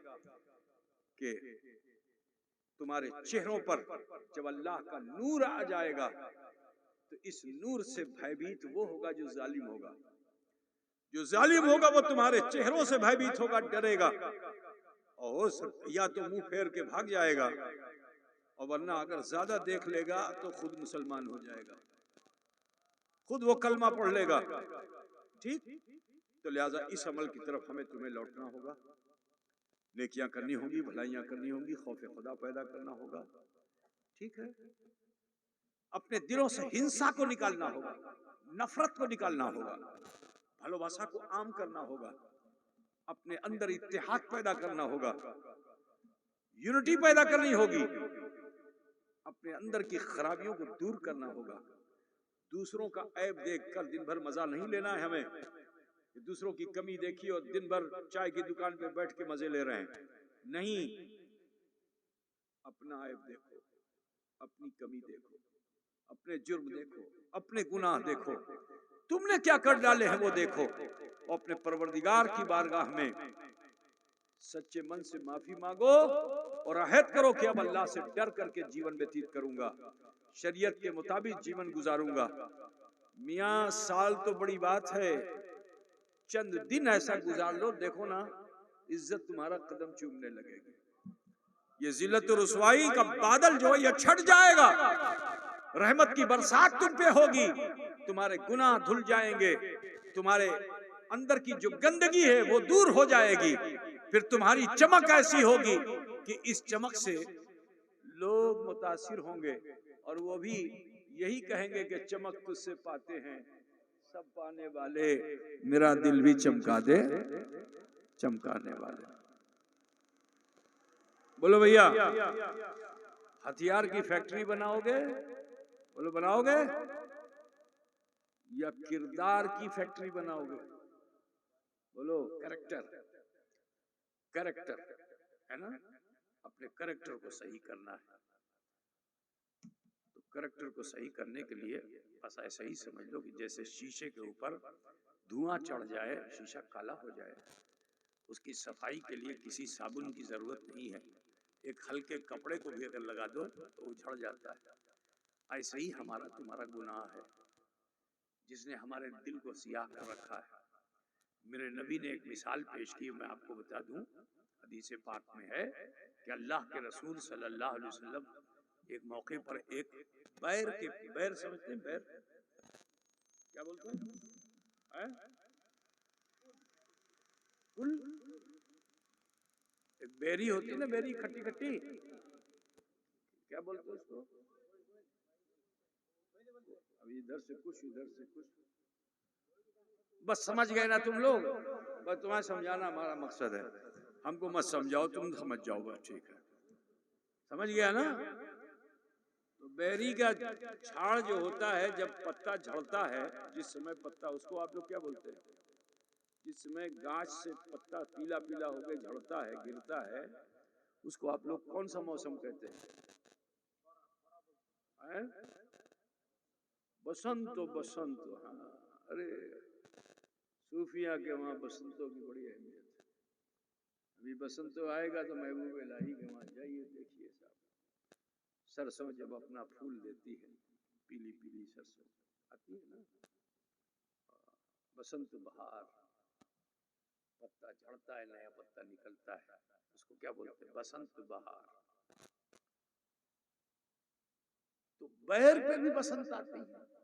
کہ تمہارے چہروں پر جب اللہ کا نور آ جائے گا تو اس نور سے بھیبیت وہ ہوگا جو ظالم ہوگا. جو ظالم ہوگا وہ تمہارے چہروں سے بھیبیت ہوگا, ڈرے گا, اور یا تو منہ پھیر کے بھاگ جائے گا, اور ورنہ اگر زیادہ دیکھ لے گا تو خود مسلمان ہو جائے گا, خود وہ کلمہ پڑھ لے گا. ٹھیک, تو لہٰذا اس عمل کی طرف ہمیں تمہیں لوٹنا ہوگا, نیکیاں کرنی ہوگی, بھلائیاں کرنی ہوگی, خوف خدا پیدا کرنا ہوگا. ٹھیک ہے, اپنے دلوں سے ہنسا کو نکالنا ہوگا, نفرت کو نکالنا ہوگا, بھلواسا کو عام کرنا ہوگا, اپنے اندر اتحاد پیدا کرنا ہوگا, یونٹی پیدا کرنی ہوگی, اپنے اندر کی خرابیوں کو دور کرنا ہوگا. دوسروں کا عیب دیکھ کر دن بھر مزہ نہیں لینا ہے ہمیں, دوسروں کی کمی دیکھی اور دن بھر چائے کی دکان پہ بیٹھ کے مزے لے رہے ہیں. نہیں, اپنا عیب دیکھو, اپنی کمی دیکھو, اپنے جرم دیکھو, اپنے گناہ دیکھو, تم نے کیا کر ڈالے ہیں وہ دیکھو, اور اپنے پروردگار کی بارگاہ میں سچے من سے معافی مانگو اور عہد کرو کہ اب اللہ سے ڈر کر کے جیون ویتیت کروں گا, شریعت کے مطابق جیون گزاروں گا. میاں سال تو بڑی بات ہے, چند دن ایسا گزار لو, دیکھو نا عزت تمہارا قدم چومنے لگے گی. یہ ذلت و رسوائی کا بادل جو ہے یہ چھٹ جائے گا, رحمت کی برسات تم پہ ہوگی, تمہارے گناہ دھل جائیں گے, تمہارے اندر کی جو گندگی ہے وہ دور ہو جائے گی. پھر تمہاری چمک ایسی ہوگی کہ اس چمک سے لوگ متاثر ہوں گے, اور وہ بھی یہی کہیں گے کہ چمک تجھ سے پاتے ہیں سب پانے والے, میرا دل بھی چمکا دے چمکانے والے. بولو بھیا, ہتھیار کی فیکٹری بناؤ گے؟ بولو بناؤ گے, یا کردار کی فیکٹری بناؤ گے؟ بولو کریکٹر, کریکٹر ہے نا, اپنے کریکٹر کو صحیح کرنا ہے. تو کریکٹر کو صحیح کرنے کے لیے بس ایسا ہی سمجھ لو کہ جیسے شیشے کے اوپر دھواں چڑھ جائے, شیشہ کالا ہو جائے, اس کی صفائی کے لیے کسی صابن کی ضرورت نہیں ہے, ایک ہلکے کپڑے کو بھی اگر لگا دو تو اجھڑ جاتا ہے. ایسے ہی ہمارا تمہارا گناہ ہے جس نے ہمارے دل کو سیاہ کر رکھا ہے. میرے نبی نے ایک مثال پیش کی, میں آپ کو بتا دوں, حدیث پاک میں ہے کہ اللہ کے رسول صلی اللہ علیہ وسلم ایک موقع پر ایک بیر کے, بیر سمجھتے ہیں, بیر کیا بولتے ہیں, کل, ایک بیری ہوتی ہے نا, بیری کھٹی کھٹی, کیا بولتے ہیں اس کو, ابھی ادھر سے کچھ ادھر سے کچھ, بس سمجھ گئے نا تم لوگ, بس تمہیں سمجھانا ہمارا مقصد ہے, ہم کو مت سمجھاؤ, تم سمجھ جاؤ بس. ٹھیک ہے, سمجھ گیا نا. تو بیری کا جھاڑ جو ہوتا ہے جب پتا جھڑتا ہے, جس سمے پتا, اس کو آپ لوگ کیا بولتے ہیں, جس سمے گاچھ سے پتا پیلا پیلا ہو کے جھڑتا ہے, گرتا ہے, اس کو آپ لوگ کون سا موسم کہتے ہیں؟ بسنت, بسنت. ہاں, ارے صوفیہ کے وہاں بسنتوں کی بڑی اہمیت ہے. ابھی بسنتوں آئے گا تو محبوب الہی کے وہاں جائیے, دیکھیے صاحب, سرسوں جب اپنا پھول دیتی ہے, پیلی پیلی سرسوں آتی ہے نا, بسنت بہار, پتا جھڑتا ہے، نیا پتا نکلتا ہے، اس کو کیا بولتے ہیں؟ بسنت بہار. تو بہر پہ بھی بسنت آتی ہے.